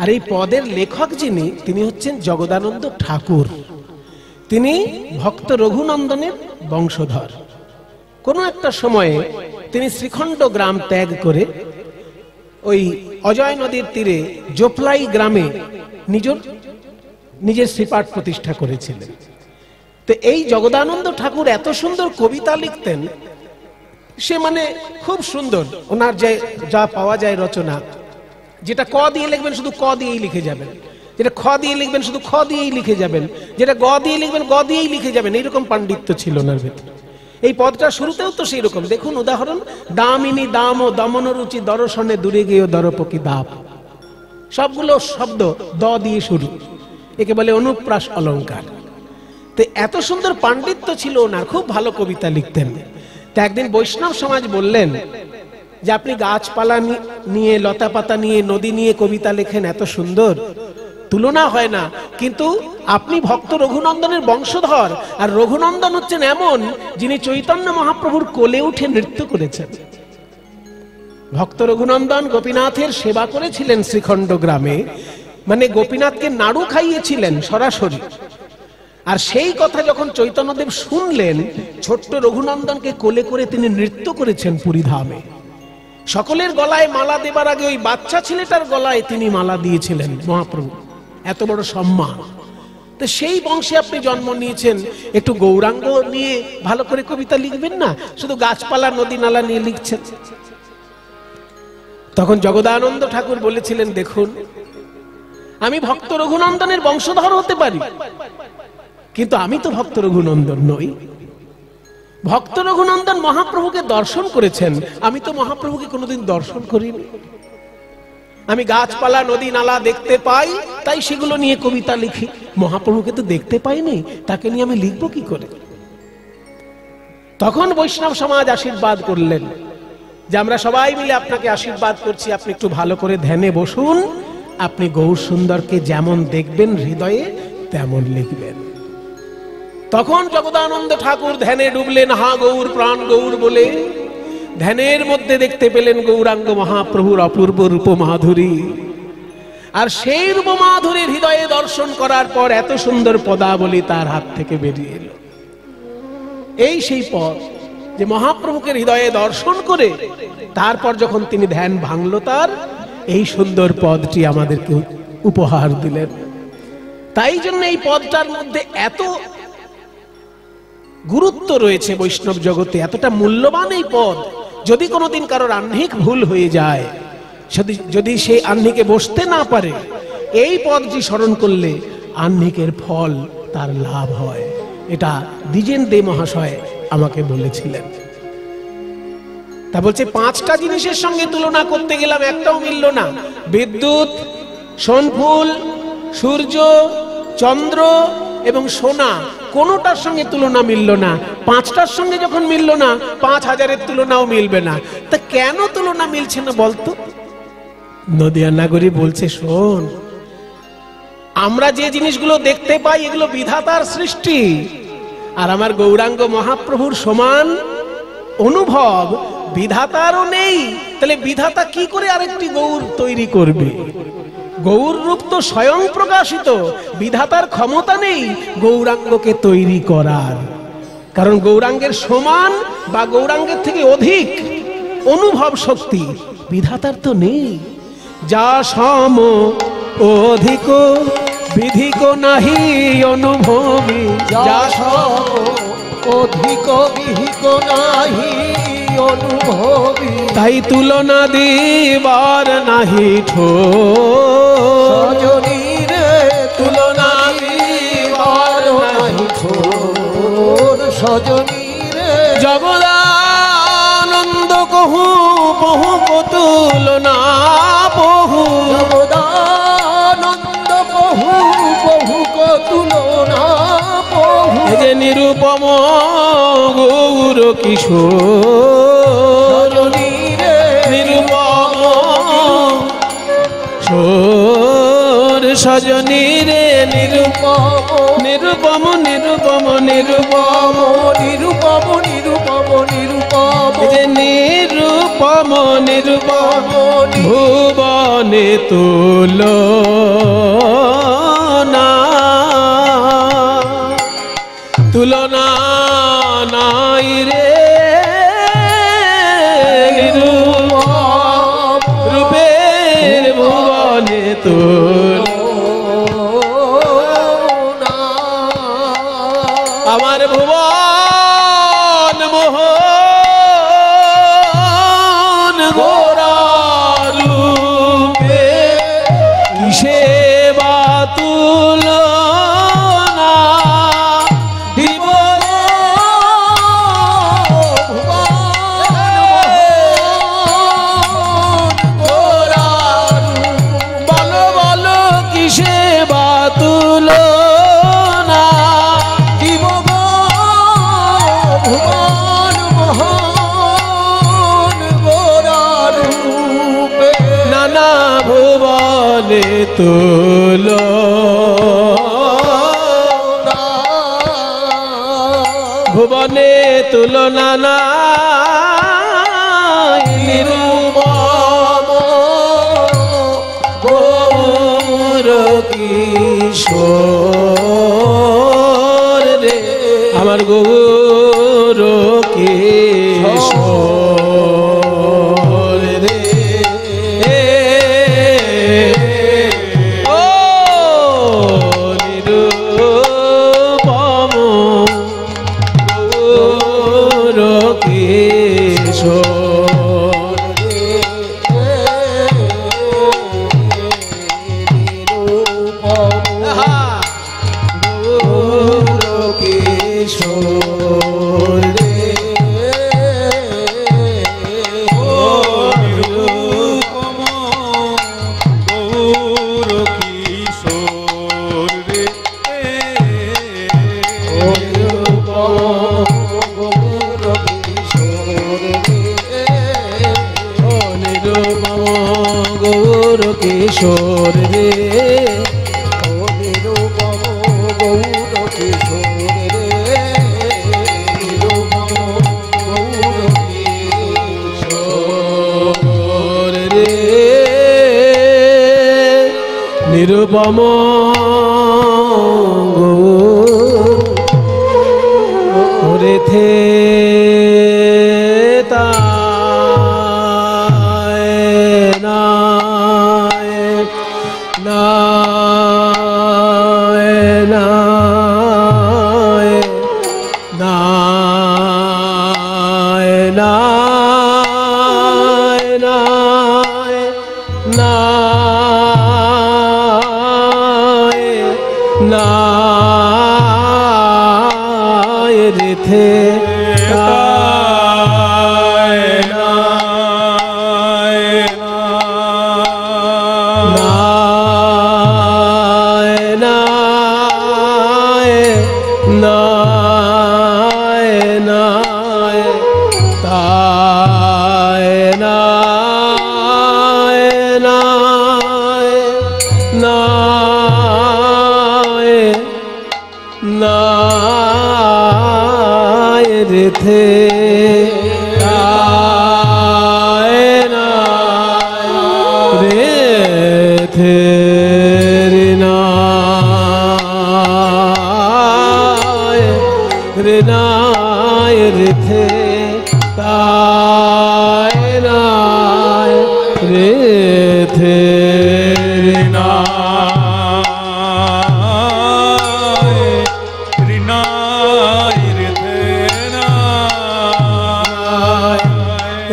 Speaker 1: আর এই পদের লেখক যিনি, তিনি হচ্ছেন জগদানন্দ ঠাকুর। তিনি ভক্ত রঘুনন্দনের বংশধর। কোন একটা সময়ে তিনি শ্রীখণ্ড গ্রাম ত্যাগ করে ওই অজয় নদীর তীরে জোপলাই গ্রামে নিজের শ্রীপাঠ প্রতিষ্ঠা করেছিলেন। তো এই জগদানন্দ ঠাকুর এত সুন্দর কবিতা লিখতেন, সে মানে খুব সুন্দর। ওনার যা পাওয়া যায় রচনা, যেটা ক দিয়ে লিখবেন শুধু ক দিয়েই লিখে যাবেন, যেটা খ দিয়ে লিখবেন শুধু খ দিয়েই লিখে যাবেন, যেটা গ দিয়ে লিখবেন গ দিয়েই লিখে যাবেন, এইরকম পাণ্ডিত্য ছিল ওনার ভেতরে। এই পদটা শুরুতেও তো সেই রকম, দেখুন উদাহরণ, দামিনী দাম ও দমন রুচি দর্শনে দূরে গিয়ে দরপকি দাপ, সবগুলো শব্দ দ দিয়ে শুরু, একে বলে অনুপ্রাস অলঙ্কার। তো এত সুন্দর পাণ্ডিত্য ছিল ওনার, খুব ভালো কবিতা লিখতেন। তো একদিন বৈষ্ণব সমাজ বললেন যে আপনি গাছপালা নিয়ে, লতা পাতা নিয়ে, নদী নিয়ে কবিতা লেখেন, এত সুন্দর, তুলনা হয় না, কিন্তু আপনি ভক্ত রঘুনন্দনের বংশধর, আর রঘুনন্দন হচ্ছেন এমন যিনি চৈতন্য মহাপ্রভুর কোলে উঠে নৃত্য করেছেন। ভক্ত রঘুনন্দন গোপীনাথের সেবা করেছিলেন শ্রীখণ্ড গ্রামে, মানে গোপীনাথকে নাড়ু খাইয়েছিলেন সরাসরি। আর সেই কথা যখন চৈতন্যদেব শুনলেন, ছোট্ট রঘুনন্দনকে কোলে করে তিনি নৃত্য করেছেন পুরীধামে। সকলের গলায় মালা দেবার আগে ওই বাচ্চা ছেলেটার গলায় তিনি মালা দিয়েছিলেন মহাপ্রভু, এত বড় সম্মান। তো সেই বংশে আপনি জন্ম নিয়েছেন, একটু গৌরাঙ্গ নিয়ে ভালো করে কবিতা লিখবেন না, শুধু গাছপালা নদী নালা নিয়ে লিখছেন। তখন জগদানন্দ ঠাকুর বলেছিলেন, দেখুন আমি ভক্ত রঘুনন্দনের বংশধর হতে পারি, কিন্তু আমি তো ভক্ত রঘুনন্দন নই। ভক্ত রঘুনন্দন মহাপ্রভুকে দর্শন করেছেন, আমি তো মহাপ্রভুকে কোনোদিন দর্শন করিনি। আমি গাছপালা নদী নালা দেখতে পাই, তাই সেগুলো নিয়ে কবিতা লিখি। মহাপ্রভুকে তো দেখতে পাইনি, তাকে নিয়ে আমি লিখবো কি করে? তখন বৈষ্ণব সমাজ আশীর্বাদ করলেন যে আমরা সবাই মিলে আপনাকে আশীর্বাদ করছি, আপনি একটু ভালো করে ধ্যানে বসুন, আপনি গৌর সুন্দরকে যেমন দেখবেন হৃদয়ে তেমন লিখবেন। তখন জগদানন্দ ঠাকুর ধ্যানে ডুবলেন, হা গৌর প্রাণ গৌর বলে। ধ্যানের মধ্যে দেখতে পেলেন গৌরাঙ্গ মহাপ্রভুর অপূর্ব রূপ মাধুরী। আর সেই রূপ মাধুরীর হৃদয়ে দর্শন করার পর এত সুন্দর পদাবলী তার হাত থেকে বেরিয়ে এলো। এই সেই পদ যে মহাপ্রভুকে হৃদয়ে দর্শন করে তারপর যখন তিনি ধ্যান ভাঙল, তার এই সুন্দর পদটি আমাদেরকে উপহার দিলেন। তাই জন্য এই পদটার মধ্যে এত গুরুত্ব রয়েছে বৈষ্ণব জগতে, এতটা মূল্যবান এই পদ। যদি কোনোদিন কারোর আহ্নিক ভুল হয়ে যায়, যদি সে আহ্নিকে বসতে না পারে, এই পদটি স্মরণ করলে আহ্নিকের ফল তার লাভ হয়। এটা দ্বিজেন দে মহাশয় আমাকে বলেছিলেন। তা বলছে পাঁচটা জিনিসের সঙ্গে তুলনা করতে গেলাম, একটাও মিলল না। বিদ্যুৎ, সোনফুল, সূর্য, চন্দ্র এবং সোনা, কোনোটার সঙ্গে তুলনা মিলল না। পাঁচটার সঙ্গে যখন মিলল না, 5000-এর তুলনাও মিলবে না। তা কেন তুলনা মিলছে না বলতো? নদিয়া নাগরী বলছে, শোন, আমরা যে জিনিসগুলো দেখতে পাই এগুলো বিধাতার সৃষ্টি, আর আমার গৌরাঙ্গ মহাপ্রভুর সমান অনুভব বিধাতারও নেই। তাহলে বিধাতা কি করে আরেকটি গৌর তৈরি করবে? গৌর রূপ তো স্বয়ং প্রকাশিত, বিধাতার ক্ষমতা নেই গৌরাঙ্গকে তৈরি করার। কারণ গৌরাঙ্গের সমান বা গৌরাঙ্গের থেকে অধিক অনুভব শক্তি বিধাতার তো নেই। যা সম অধিক বিধিক নাহি অনুভবী,
Speaker 2: যা সম অধিক বিধিক নাহি অনুভবী
Speaker 1: তাই তুলনা দিবার নাহি ঠোর
Speaker 2: সজনী রে তুলনা দিবার নাহি ঠোর সজনী রে
Speaker 1: জগদানন্দ কহু বহু তুলনা বহু
Speaker 2: জগদানন্দ বহু বহু তুলনা বহু
Speaker 1: এ যে নিরূপম গৌর কিশোর
Speaker 2: সজনী রে
Speaker 1: নিরূপম কিশোর সজনী রে নিরূপম নিরূপম নিরূপম
Speaker 2: নিরূপম নিরূপম নিরূপম
Speaker 1: এ যে নিরূপম নিরূপম ভুবনে তুলনা তুলনা নাই রে রূপের ভুবনে আমার ভুবন মোহন গোরা রূপে কিসে বা তুলনা দিব গোরা বলো বলো কিসে বা তুলনা
Speaker 2: দিব ভুবন মোহন গোরা রূপে
Speaker 1: নানা ভুবনে ভুবনে তুলনা নাই নিরূপম গৌর কিশোর রে আমার গৌর কিশোর রে ও নিরূপম গৌর কিশোর গৌর কিশোর রে ও নিরূপম
Speaker 3: গৌর কিশোর রে
Speaker 1: গৌর কিশোর রে
Speaker 2: নিরূপম গৌর কিশোর রে নিরূপম গৌর
Speaker 1: কিশোর রে নিরূপম গৌর থে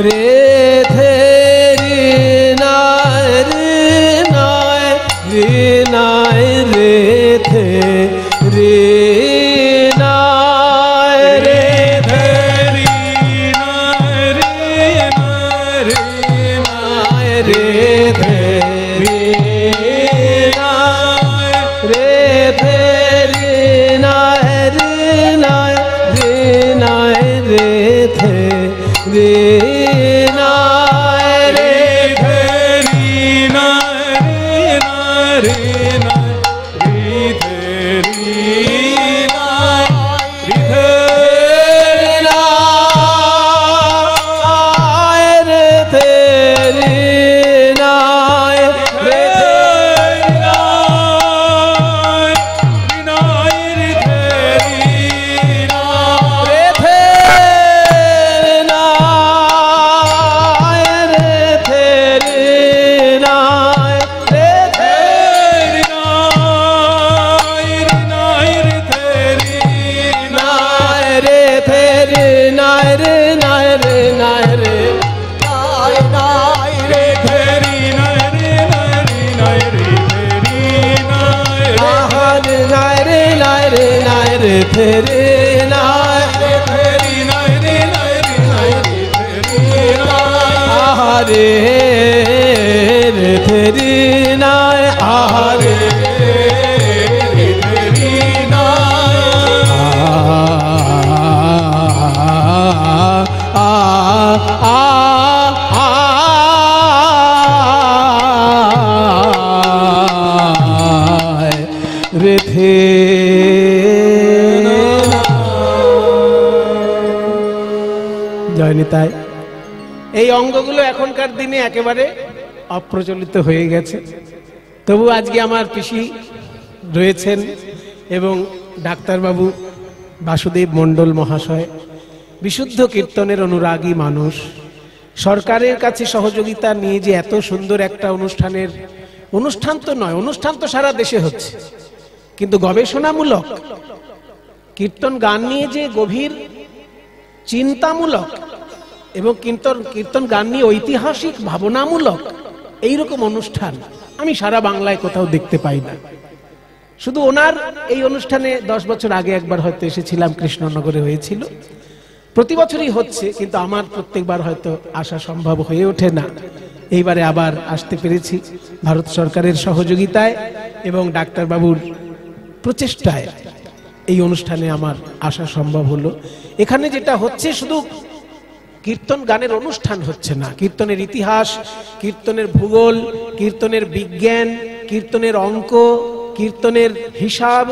Speaker 1: রে ধে রে নায় রে নায় রে নায় রে ধে রে নায় রে ধে রে নায় রে নায় রে নায় রে ধে রে নায় রে ধে রে নায় রে নায় রে নায় রে ধে রে নায় রে ধে রে নায় রে নায় রে ধে রে নায় রে ধে নায় রে ধে Tere na tere na re na re na re tere na ahare re tere na ahare re tere na re জয়নিতাই। এই অঙ্গগুলো এখনকার দিনে একেবারে অপ্রচলিত হয়ে গেছে, তবু আজকে আমার পিসি রয়েছেন এবং ডাক্তারবাবু বাসুদেব মণ্ডল মহাশয়, বিশুদ্ধ কীর্তনের অনুরাগী মানুষ, সরকারের কাছে সহযোগিতা নিয়ে যে এত সুন্দর একটা অনুষ্ঠান তো নয়, অনুষ্ঠান তো সারা দেশে হচ্ছে, কিন্তু গবেষণামূলক কীর্তন গান নিয়ে যে গভীর চিন্তামূলক এবং কীর্তন গান নিয়ে ঐতিহাসিক ভাবনামূলক এইরকম অনুষ্ঠান আমি সারা বাংলায় কোথাও দেখতে পাই না। শুধু ওনার এই অনুষ্ঠানে 10 বছর আগে একবার হয়তো এসেছিলাম, কৃষ্ণনগরে হয়েছিল, প্রতি বছরই হচ্ছে, কিন্তু আমার প্রত্যেকবার হয়তো আসা সম্ভব হয়ে ওঠে না। এইবারে আবার আসতে পেরেছি ভারত সরকারের সহযোগিতায় এবং ডাক্তারবাবুর প্রচেষ্টায় এই অনুষ্ঠানে আমার আসা সম্ভব হলো। এখানে যেটা হচ্ছে শুধু কীর্তন গানের অনুষ্ঠান হচ্ছে না, কীর্তনের ইতিহাস, কীর্তনের ভূগোল, কীর্তনের বিজ্ঞান, কীর্তনের অঙ্ক, কীর্তনের হিসাব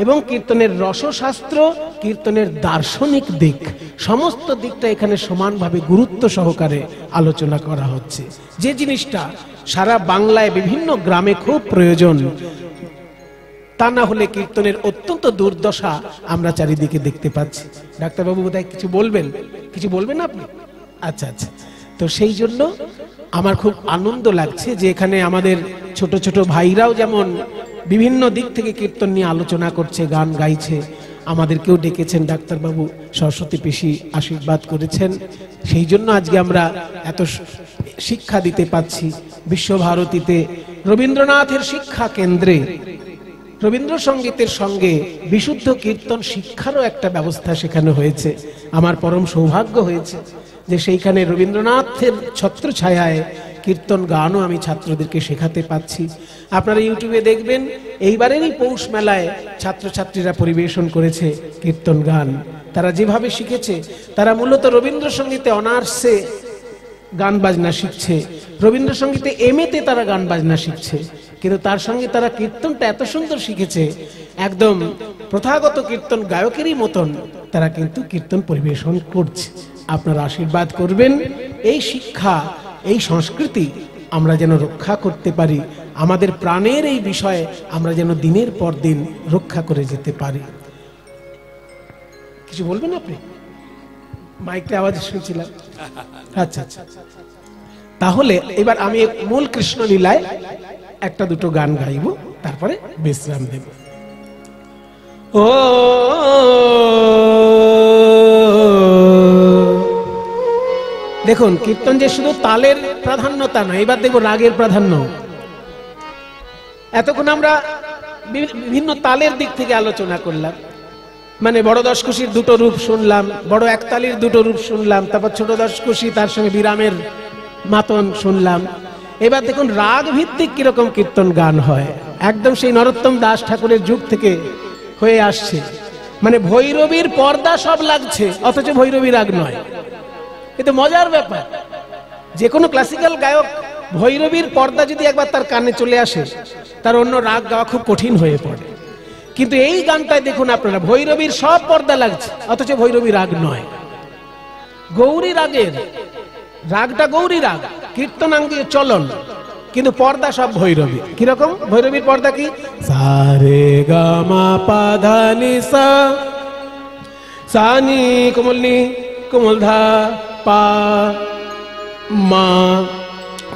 Speaker 1: এবং কীর্তনের রসশাস্ত্র, কীর্তনের দার্শনিক দিক, সমস্ত দিকটা এখানে সমানভাবে গুরুত্ব সহকারে আলোচনা করা হচ্ছে, যে জিনিসটা সারা বাংলায় বিভিন্ন গ্রামে খুব প্রয়োজন। তা না হলে কীর্তনের অত্যন্ত দুর্দশা আমরা চারিদিকে দেখতে পাচ্ছি। ডাক্তারবাবু বোধহয় কিছু বলবেন, কিছু বলবেন আপনি? আচ্ছা আচ্ছা, তো সেই জন্য আমার খুব আনন্দ লাগছে যে এখানে আমাদের ছোট ছোট ভাইরাও যেমন বিভিন্ন দিক থেকে কীর্তন নিয়ে আলোচনা করছে, গান গাইছে, আমাদেরকেও ডেকেছেন ডাক্তারবাবু, সরস্বতী পিসি আশীর্বাদ করেছেন, সেই জন্য আজকে আমরা এত শিক্ষা দিতে পাচ্ছি। বিশ্বভারতীতে রবীন্দ্রনাথের শিক্ষা কেন্দ্রে রবীন্দ্রসঙ্গীতের সঙ্গে বিশুদ্ধ কীর্তন শিক্ষারও একটা ব্যবস্থা সেখানে হয়েছে। আমার পরম সৌভাগ্য হয়েছে যে সেইখানে রবীন্দ্রনাথের ছত্রছায়ায় কীর্তন গানও আমি ছাত্রদেরকে শেখাতে পাচ্ছি। আপনারা ইউটিউবে দেখবেন এইবারেরই পৌষ মেলায় ছাত্রছাত্রীরা পরিবেশন করেছে কীর্তন গান। তারা যেভাবে শিখেছে, তারা মূলত রবীন্দ্রসঙ্গীতে অনার্সে গান বাজনা শিখছে, রবীন্দ্রসঙ্গীতে এমএতে তারা গান বাজনা শিখছে, কিন্তু তার সঙ্গে তারা কীর্তনটা এত সুন্দর শিখেছে, একদম প্রথাগত কীর্তন গায়কেরই মতন তারা কিন্তু কীর্তন পরিবেশন করছে। আপনারা আশীর্বাদ করবেন এই শিক্ষা, এই সংস্কৃতি আমরা যেন রক্ষা করতে পারি, আমাদের প্রাণের এই বিষয়ে আমরা যেন দিনের পর দিন রক্ষা করে যেতে পারি। কিছু বলবেন আপনি? মাইকে আওয়াজ শুনছিলাম। আচ্ছা আচ্ছা, তাহলে এবার আমি মূল কৃষ্ণলীলায় একটা দুটো গান গাইব, তারপরে বিশ্রাম দেব। ও দেখুন কীর্তন যে শুধু তালের প্রাধান্যতা নয়, এবার দেখবো রাগের প্রাধান্য। এতক্ষণ আমরা বিভিন্ন তালের দিক থেকে আলোচনা করলাম, মানে বড় দশকুশির দুটো রূপ শুনলাম, বড় একতালির দুটো রূপ শুনলাম, তারপর ছোট দশকুশি তার সঙ্গে বিরামের মাতন শুনলাম। এবার দেখুন রাগ ভিত্তিক কিরকম কীর্তন গান হয়, একদম সেই নরোত্তম দাস ঠাকুরের যুগ থেকে হয়ে আসছে। মানে ভৈরবীর পর্দা সব লাগছে, অথচ ভৈরবী রাগ নয়। কিন্তু মজার ব্যাপার, যে কোনো ক্লাসিক্যাল গায়ক ভৈরবীর পর্দা যদি একবার তার কানে চলে আসে, তার অন্য রাগ গাওয়া খুব কঠিন হয়ে পড়ে। কিন্তু এই গানটায় দেখুন আপনারা, ভৈরবীর সব পর্দা লাগছে, অথচ ভৈরবী রাগ নয়, গৌরী রাগের। রাগটা গৌরী রাগ, কীর্তনাঙ্গীয় চলন, কিন্তু পর্দা সব ভৈরবী। কিরকম ভৈরবীর পর্দা? কি সারে গা মা পা ধা নি সা, সা নি কোমল নি কোমল ধা, পা মা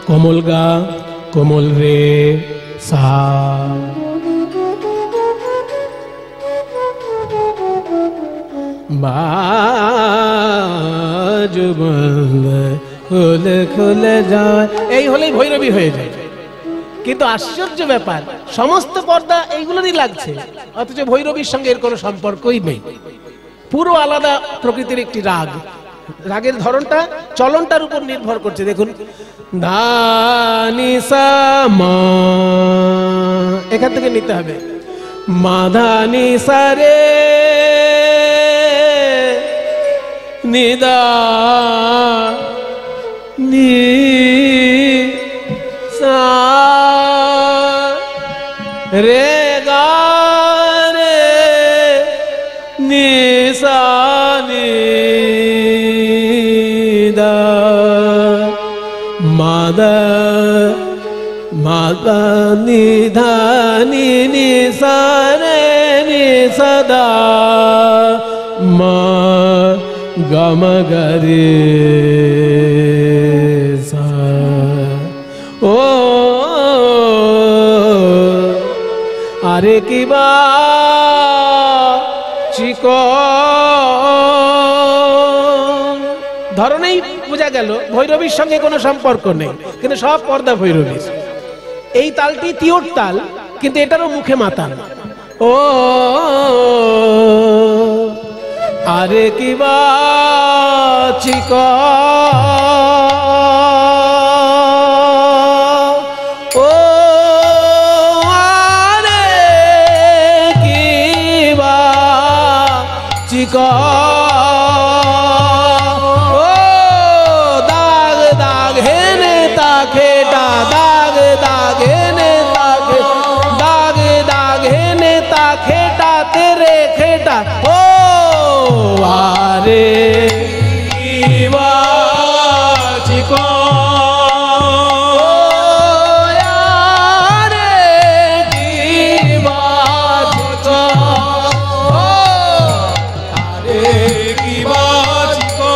Speaker 1: কোমল গা কোমল রে সা। বাজ বন্ধ খুলে খুলে যায়, এই হলেই ভৈরবী হয়ে যায়। কিন্তু আশ্চর্য ব্যাপার, সমস্ত পর্দা এইগুলোরই লাগছে, অথচ ভৈরবীর সঙ্গে এর কোনো সম্পর্কই নেই। পুরো আলাদা প্রকৃতির একটি রাগ। রাগের ধরনটা চলনটার উপর নির্ভর করছে। দেখুন ধা নি সা মা, এখান থেকে নিতে হবে মা ধা নি সা রে নি দা নি সা রে গা রে নি সা নি দা মা দা মা দা নি ধা নি নি সা রে নি সা দা মা গা মা গা রে সা। ও আরে কি বা চিকো, ধরনেই বোঝা গেল ভৈরবীর সঙ্গে কোনো সম্পর্ক নেই, কিন্তু সব পর্দা ভৈরবীর। এই তালটি তিওর তাল, কিন্তু এটারও মুখে মাতাল। ও আরে কি বা চিকো, ও আরে কি বা চিকো, ও দাগ দাগ হেনে তাকেটা, দাগ দাগ হেনে তাকে, দাগ দাগ হেনে তাকেটা তেরে খেটা। ও আরে কি বা চিকো, আরে কি বা চিকো, আরে কি বা চিকো,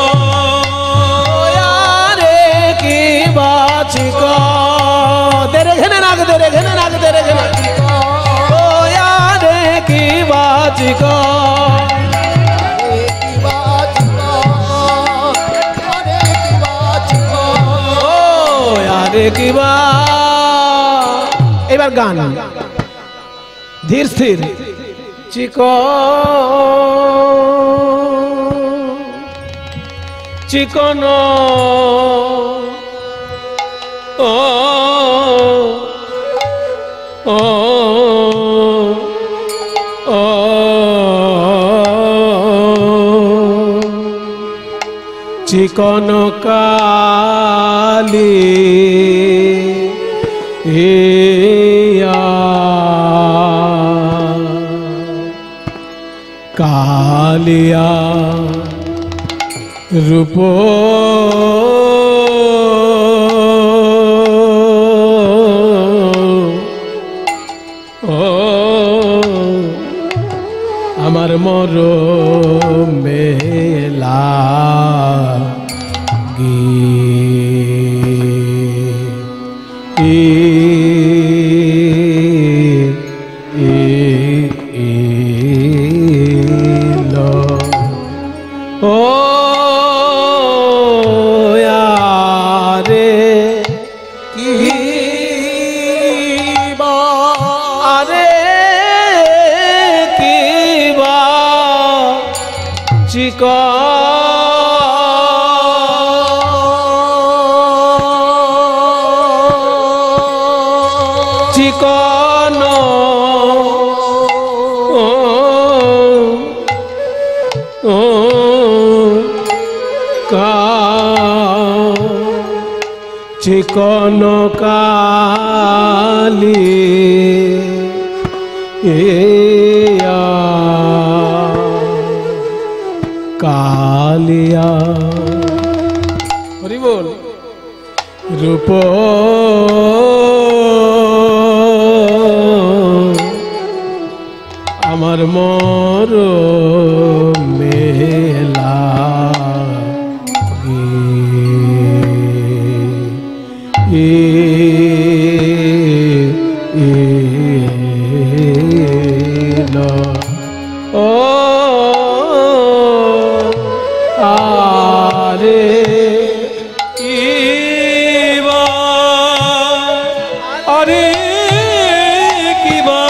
Speaker 1: আরে কি বা চিকো, তেরে ঘেনে নাগ, তেরে ঘেনে নাগ, তেরে ঘেনে, ও আরে কি বা চিকো, কিবা। এবার গান ধীর স্থির। চিকো চিকন ও ও ও চিকন কালি কালিয়া রূপ ও আমার মর মেলা ও চিকন চিকন কালি কালিয়া হরি বল রূপ আমার মর মেলা ও আরে
Speaker 3: কিবা আরে কিবা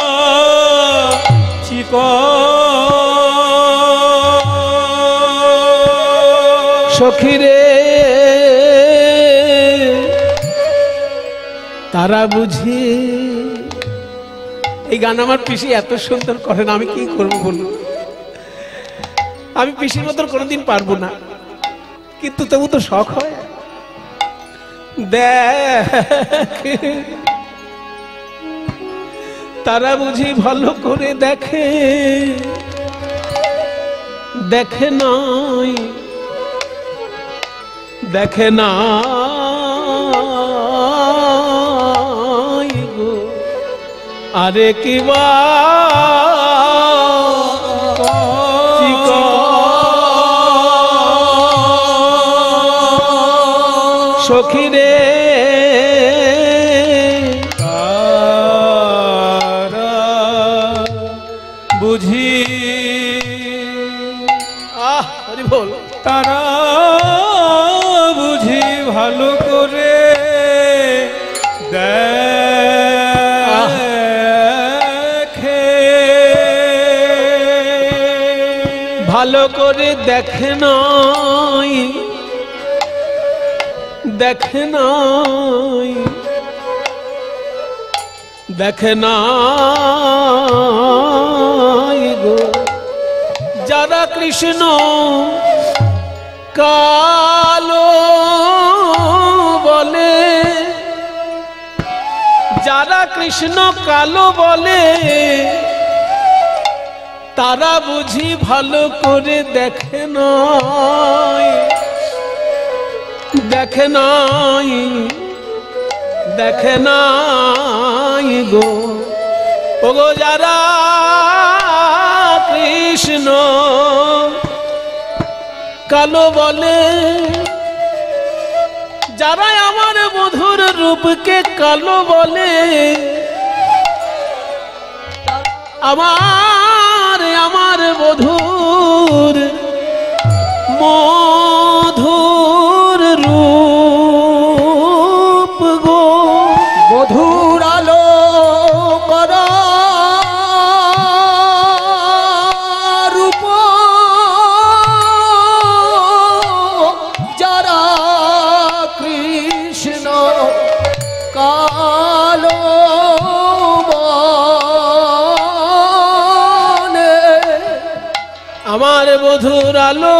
Speaker 1: সখীরে তারা বুঝি এই গান আমার পিসি এত সুন্দর করেন, আমি কি করবো বলুন। আমি পিসির মতন কোনোদিন পারবো না, কিন্তু তবু তো শখ হয়। দেখ তারা বুঝি ভালো করে দেখে, দেখে নাই দেখে না গো আরে কিবা সখীরে
Speaker 3: বুঝি
Speaker 1: হরি বল
Speaker 3: তারা বুঝি ভালো করে দেখে,
Speaker 1: ভালো করে দেখে নাই দেখে নাই দেখে নাই গো যারা কৃষ্ণ কালো বলে, যারা কৃষ্ণ কালো বলে তারা বুঝি ভালো করে দেখে নাই দেখে নাই দেখে নাই গো ওগো যারা কৃষ্ণ কালো বলে, যারা আমার মধুর রূপকে কালো বলে, আমার মধুর মধুর রূপ গো
Speaker 2: মধুর আলো করা রূপ যারা কৃষ্ণ কালো বলে,
Speaker 1: আমার মধুর আলো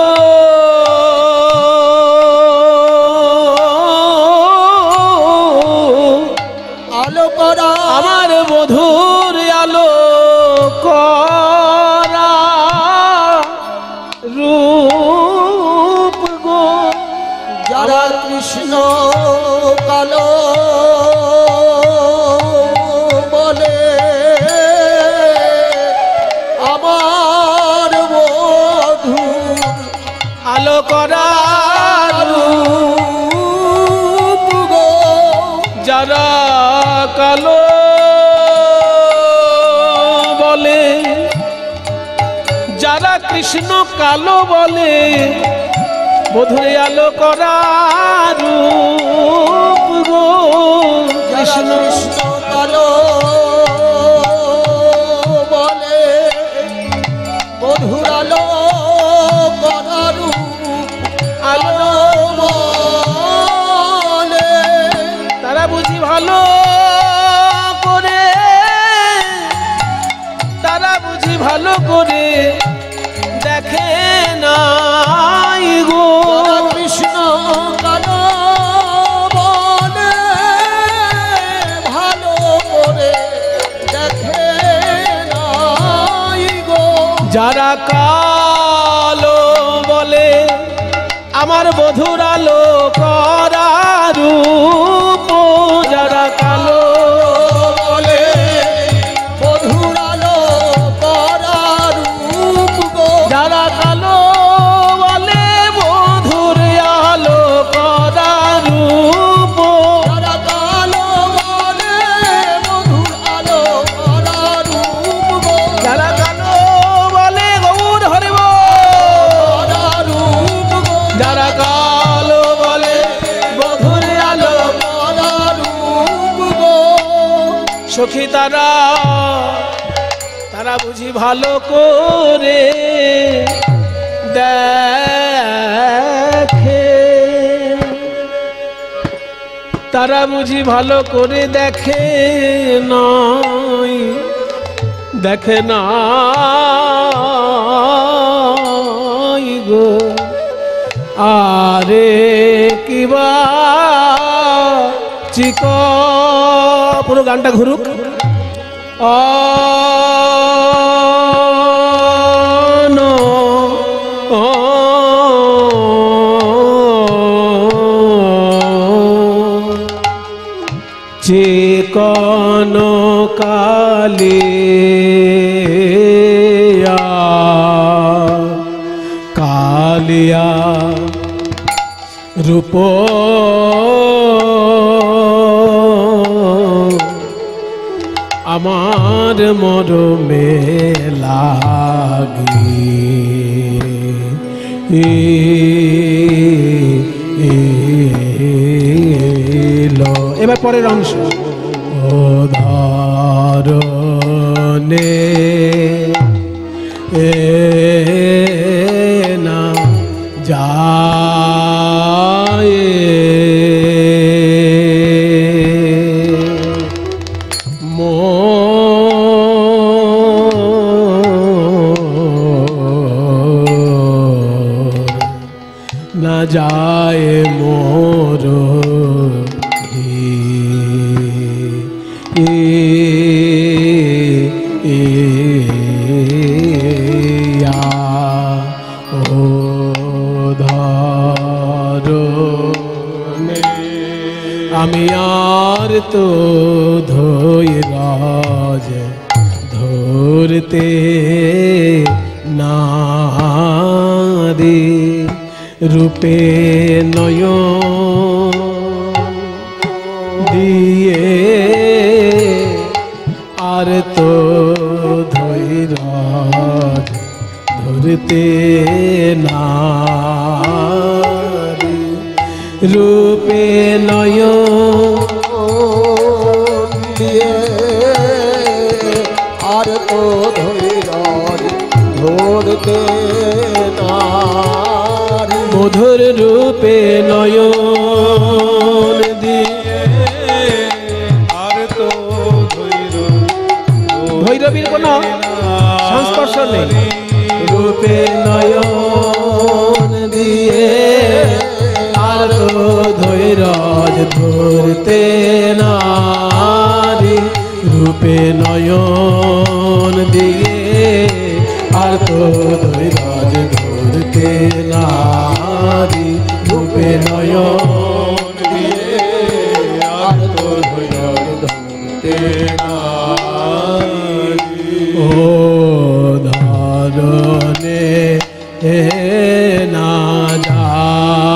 Speaker 2: আলো করা
Speaker 1: আমার মধুর আলো করা রূপ গো
Speaker 2: যারা কৃষ্ণ কালো বলে, আমার মধুর
Speaker 1: আলো করা
Speaker 2: রূপ গো
Speaker 1: যারা কালো বলে, যারা কৃষ্ণ কালো বলে মধুরে আলো করা রূপ গো
Speaker 2: কৃষ্ণ কালো বলে মধুর আলো
Speaker 1: আমার বধুর আলো করা রূপ যারা কালো
Speaker 2: বলে বধুর আলো করা রূপ গো
Speaker 1: যারা কালো বলে বধুর আলো করা রূপ
Speaker 2: যারা কালো বলে বধুর আলো করা রূপ গো
Speaker 1: যারা কালো বলে গৌর হরিব
Speaker 2: করা রূপ গো
Speaker 1: যারা কালো বলে বধুর আলো
Speaker 2: করা রূপ গো
Speaker 1: সখী তারা বুঝি ভালো করে দেখে তারা বুঝি ভালো করে দেখে নাই দেখে নাই গো আরে কিবা চিক পুরো গানটা ঘুরুক চিকন কালিয়া কালিয়া রূপ আমার মরমে লাগি এবার পরের অংশ ও ধারণে না যায় না যায় মোর ও ধারণে আমি আর তো ধৈরাজ ধরতে নারী রূপে নয়ন দিয়ে আর তো ধৈরাজ ধরতে নারী রূপে নয়ন
Speaker 2: দিয়ে আর তো ধৈর্য ধরতে নারী
Speaker 1: মধুর রূপে নয়ন দিয়ে
Speaker 3: আর তো
Speaker 1: ভৈরবীর কোনো সংস্পর্শ নেই রূপে নয়ন দিয়ে আর তো ধৈরাজ ধরতে নারী রূপে নয়ন দিয়ে আর তো ধৈরাজ ধরতে নারী রূপে নয়ন দিয়ে আর তো ধৈরাজ ধরতে নারী ও ধারণে না যায়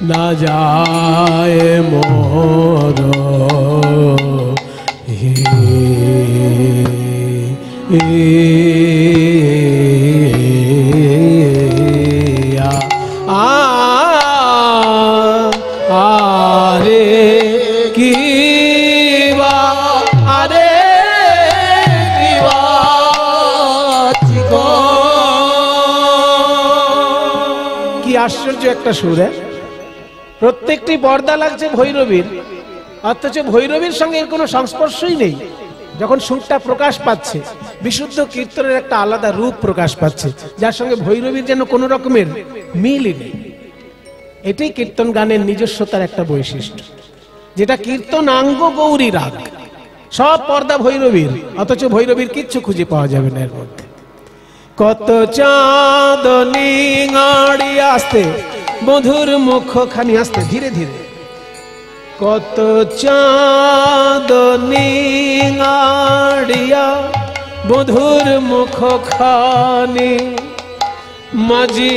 Speaker 1: না যায় মোর আরে কি আরে কি আশ্চর্য একটা সুর প্রত্যেকটি পর্দা লাগছে ভৈরবীর অথচ ভৈরবীর সঙ্গে এর কোনো সংস্পর্শই নেই যখন সুরটা প্রকাশ পাচ্ছে বিশুদ্ধ কীর্তনের একটা আলাদা রূপ প্রকাশ পাচ্ছে যার সঙ্গে ভৈরবীর যেন কোনো রকমের মিলই নেই এটাই কীর্তন গানের নিজস্বতার একটা বৈশিষ্ট্য যেটা কীর্তনাঙ্গ গৌরী রাগ, সব পর্দা ভৈরবীর, অথচ ভৈরবীর কিচ্ছু খুঁজে পাওয়া যাবে না এর মধ্যে। কত চাঁদনি গাড়িয়া, আসতে মধুর মুখ খানি, আসতে ধীরে ধীরে। কত চাঁদনি গাড়িয়া মধুর মুখ খানি, মাঝি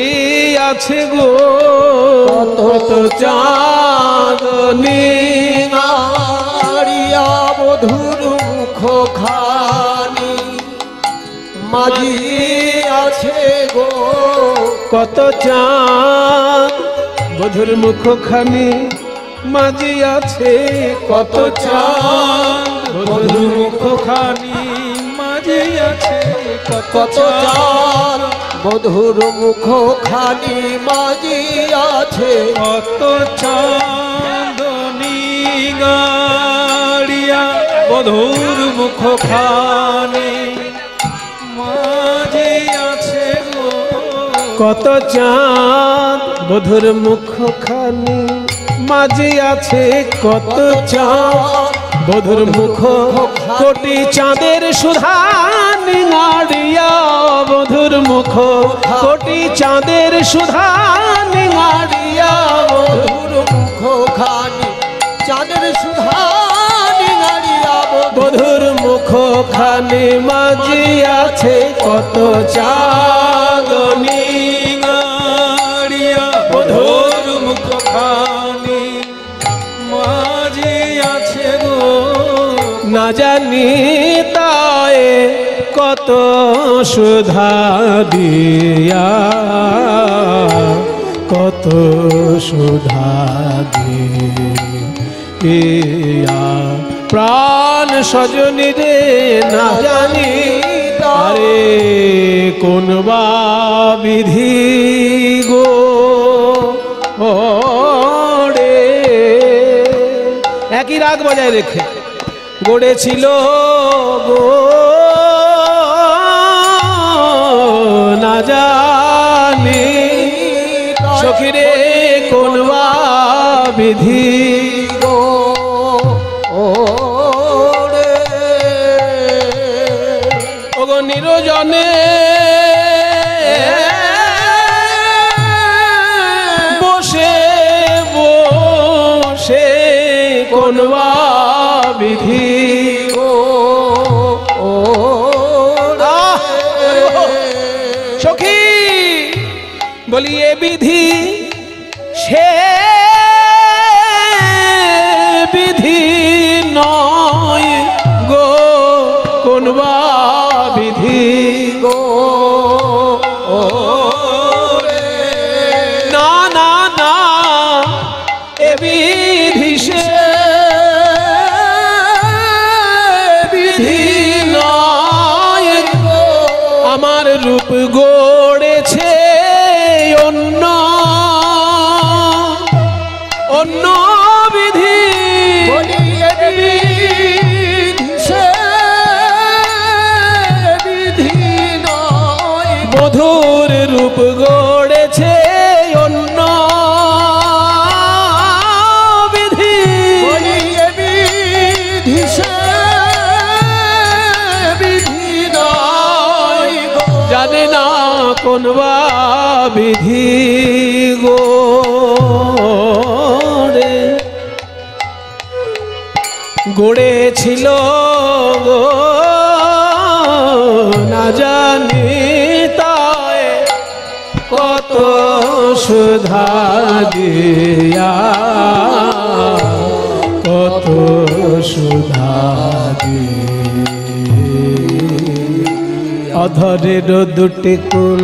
Speaker 1: আছে গো কত চাঁদনি
Speaker 2: গাড়িয়া মধুর মুখ খানি, মাঝি আছে গো
Speaker 1: কত চাঁদ মধুর মুখ খানি, মাঝি আছে কত চাঁদ মধুর মুখ খানি, মাঝি আছে
Speaker 2: কত চাঁদ মধুর মুখ খানি, মাঝি আছে
Speaker 3: কত চাঁদনি গাড়িয়া মধুর মুখ খানি, মাঝে আছে গো
Speaker 1: কত চাঁদ মধুর মুখ খানি, মাঝি আছে কত চাঁদ মধুর মুখ, কোটি চাঁদের সুধা নিঙাড়িয়া মধুর মুখ, কোটি চাঁদের সুধা নিঙাড়িয়া
Speaker 2: মধুর মুখ খানি, চাঁদের সুধা নিঙাড়িয়া
Speaker 1: মধুর মুখ খানি, মাঝি আছে কত চাঁদনি
Speaker 3: গাড়িয়া মধুর মুখ খানি, মাঝে আছে গো
Speaker 1: না জানি তায়ে কত সুধা দিয়া, কত সুধা দিয়া প্রাণ সজনী রে, না জানি তারে কোন বা বিধি গো রে। একই রাগ বজায় রেখে গড়েছিল গো না জানি সখিরে কোন বা বিধি
Speaker 2: গো রে।
Speaker 1: ওগো নিরজনে বসে বসে কোন বা বিধি
Speaker 2: গো
Speaker 1: সখী বলি এ বিধি সে বিধি নয় গো কোন বা বিধি
Speaker 2: গো
Speaker 1: না না না এ বিধি সে বিধি নয় গো, আমার রূপ গড়েছে অন্য অন্য বিধি,
Speaker 2: বলি এ বিধি সে বিধি নয়
Speaker 1: মধুর রূপ গড়েছে অন্য বিধি,
Speaker 2: বলি এ বিধি সে বিধি নয় গো,
Speaker 1: জানে না কোন বা বিধি গো রে। গড়েছিল গো না জানি তাই কত সুধা দিয়া, কত সুধা অধরের দুটি কুল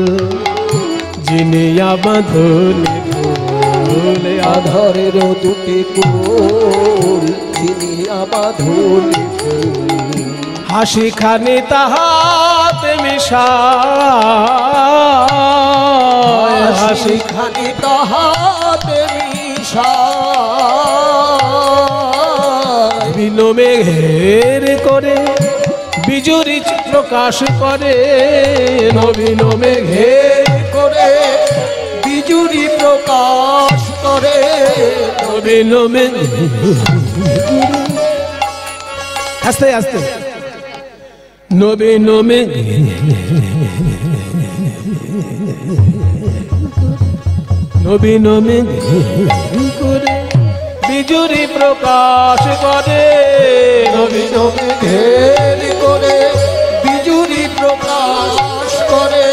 Speaker 1: জিনিয়া বাঁধুনি ফুল,
Speaker 2: আধারের দুটি কুল চিনিয়া বাঁধুনি ফুল,
Speaker 1: হাসি খানি তাহাতে মিশায়, হাসি
Speaker 2: খানি তাহাতে মিশায়,
Speaker 1: বিনোমেঘের করে বিজুরি প্রকাশ করে, নবীন মেঘের
Speaker 2: করে বিজুরি প্রকাশ করে,
Speaker 1: নবীন মেঘ আস্তে আস্তে নবীন মেঘে নবীন মেঘে করে বিজুরি প্রকাশ করে
Speaker 2: নবীন মেঘের করে বিজুরি প্রকাশ করে।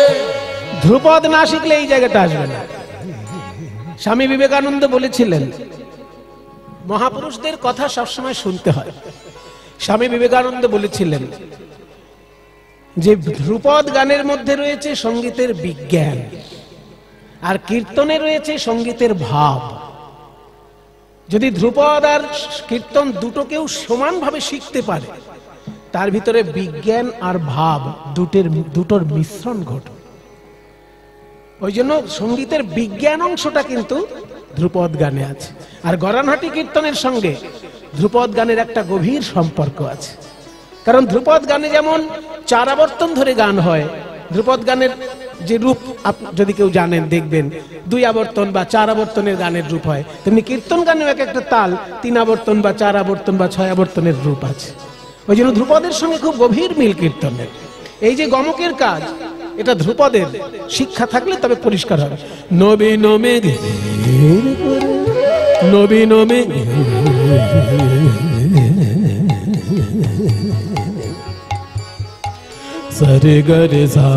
Speaker 1: ধ্রুপদ না শিখলে এই জায়গাটা আসবে না। স্বামী বিবেকানন্দ বলেছিলেন মহাপুরুষদের কথা সবসময় শুনতে হয়। স্বামী বিবেকানন্দ বলেছিলেন যে ধ্রুপদ গানের মধ্যে রয়েছে সঙ্গীতের বিজ্ঞান, আর কীর্তনে রয়েছে সঙ্গীতের ভাব। যদি ধ্রুপদ আর কীর্তন দুটোকেও সমানভাবে শিখতে পারে, তার ভিতরে বিজ্ঞান আর ভাব দুটোর মিশ্রণ ঘটে। ওই জন্য সঙ্গীতের বিজ্ঞান অংশটা কিন্তু ধ্রুপদ গানে আছে। আর গরানহাটি কীর্তনের সঙ্গে ধ্রুপদ গানের একটা গভীর সম্পর্ক আছে। কারণ ধ্রুপদ গানে যেমন 4 আবর্তন ধরে গান হয়, ধ্রুপদ গানের যে রূপ যদি কেউ জানেন দেখবেন 2 আবর্তন বা 4 আবর্তনের গানের রূপ হয়, তেমনি কীর্তন গানেও এক একটা তাল 3 আবর্তন বা 4 আবর্তন বা 6 আবর্তনের রূপ আছে। ওই জন্য ধ্রুপদের সঙ্গে খুব গভীর মিল কীর্তনের। এই যে গমকের কাজ, এটা ধ্রুপদের শিক্ষা থাকলে তবে পরিষ্কার হবে। নবীন মেঘে নবীন মেঘে সরে গরে সা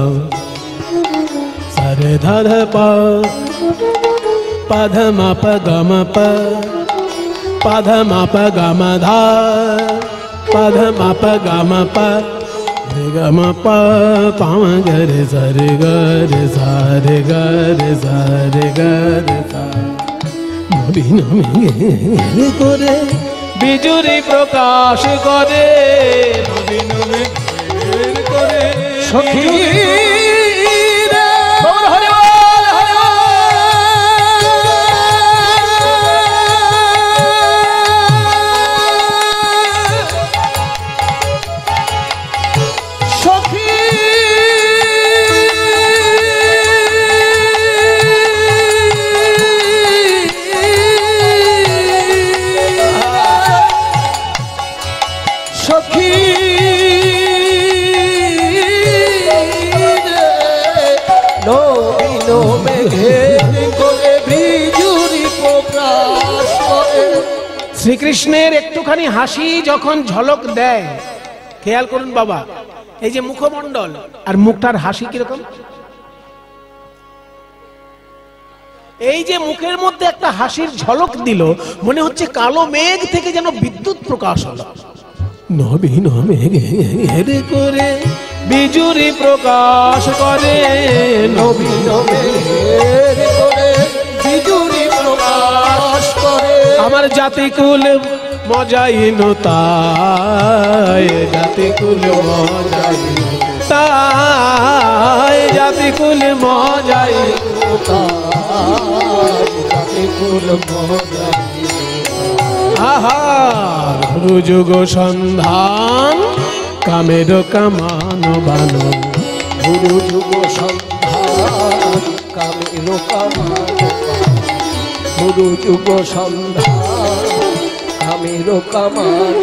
Speaker 1: সরে ধর পা পধ মাপ গম প পধ মাপ গম ধা পধ মাপ গম প গম প পাম গরে সরে গরে সারে গরে সারে গরে সা। নবীন মেঘে করে বিজুরি প্রকাশ করে নবীন মেঘের করে
Speaker 2: সখী
Speaker 1: শ্রীকৃষ্ণের একটুখানি হাসি যখন ঝলক দেয়, খেয়াল করুন বাবা, এই যে মুখমণ্ডল আর মুখটার হাসি কিরকম। এই যে মুখের মধ্যে একটা হাসির ঝলক দিল, মনে হচ্ছে কালো মেঘ থেকে যেন বিদ্যুৎ প্রকাশ হলো। নবীন মেঘের করে বিজুরি প্রকাশ করে
Speaker 2: নবীন মেঘের করে বিজুরি প্রকাশ করে।
Speaker 1: আমার জাতিকুল মজাইন তাই জাতিকুল মজাইন তাই জাতিকুল মজাইন
Speaker 2: জাতিকুল মজাইন
Speaker 1: আহার রুযুগ সন্ধান কামের কামান বানো
Speaker 2: গুরু যুগ সন্ধান কামের কামান গুরু যুগ সন্ধান কামের কামান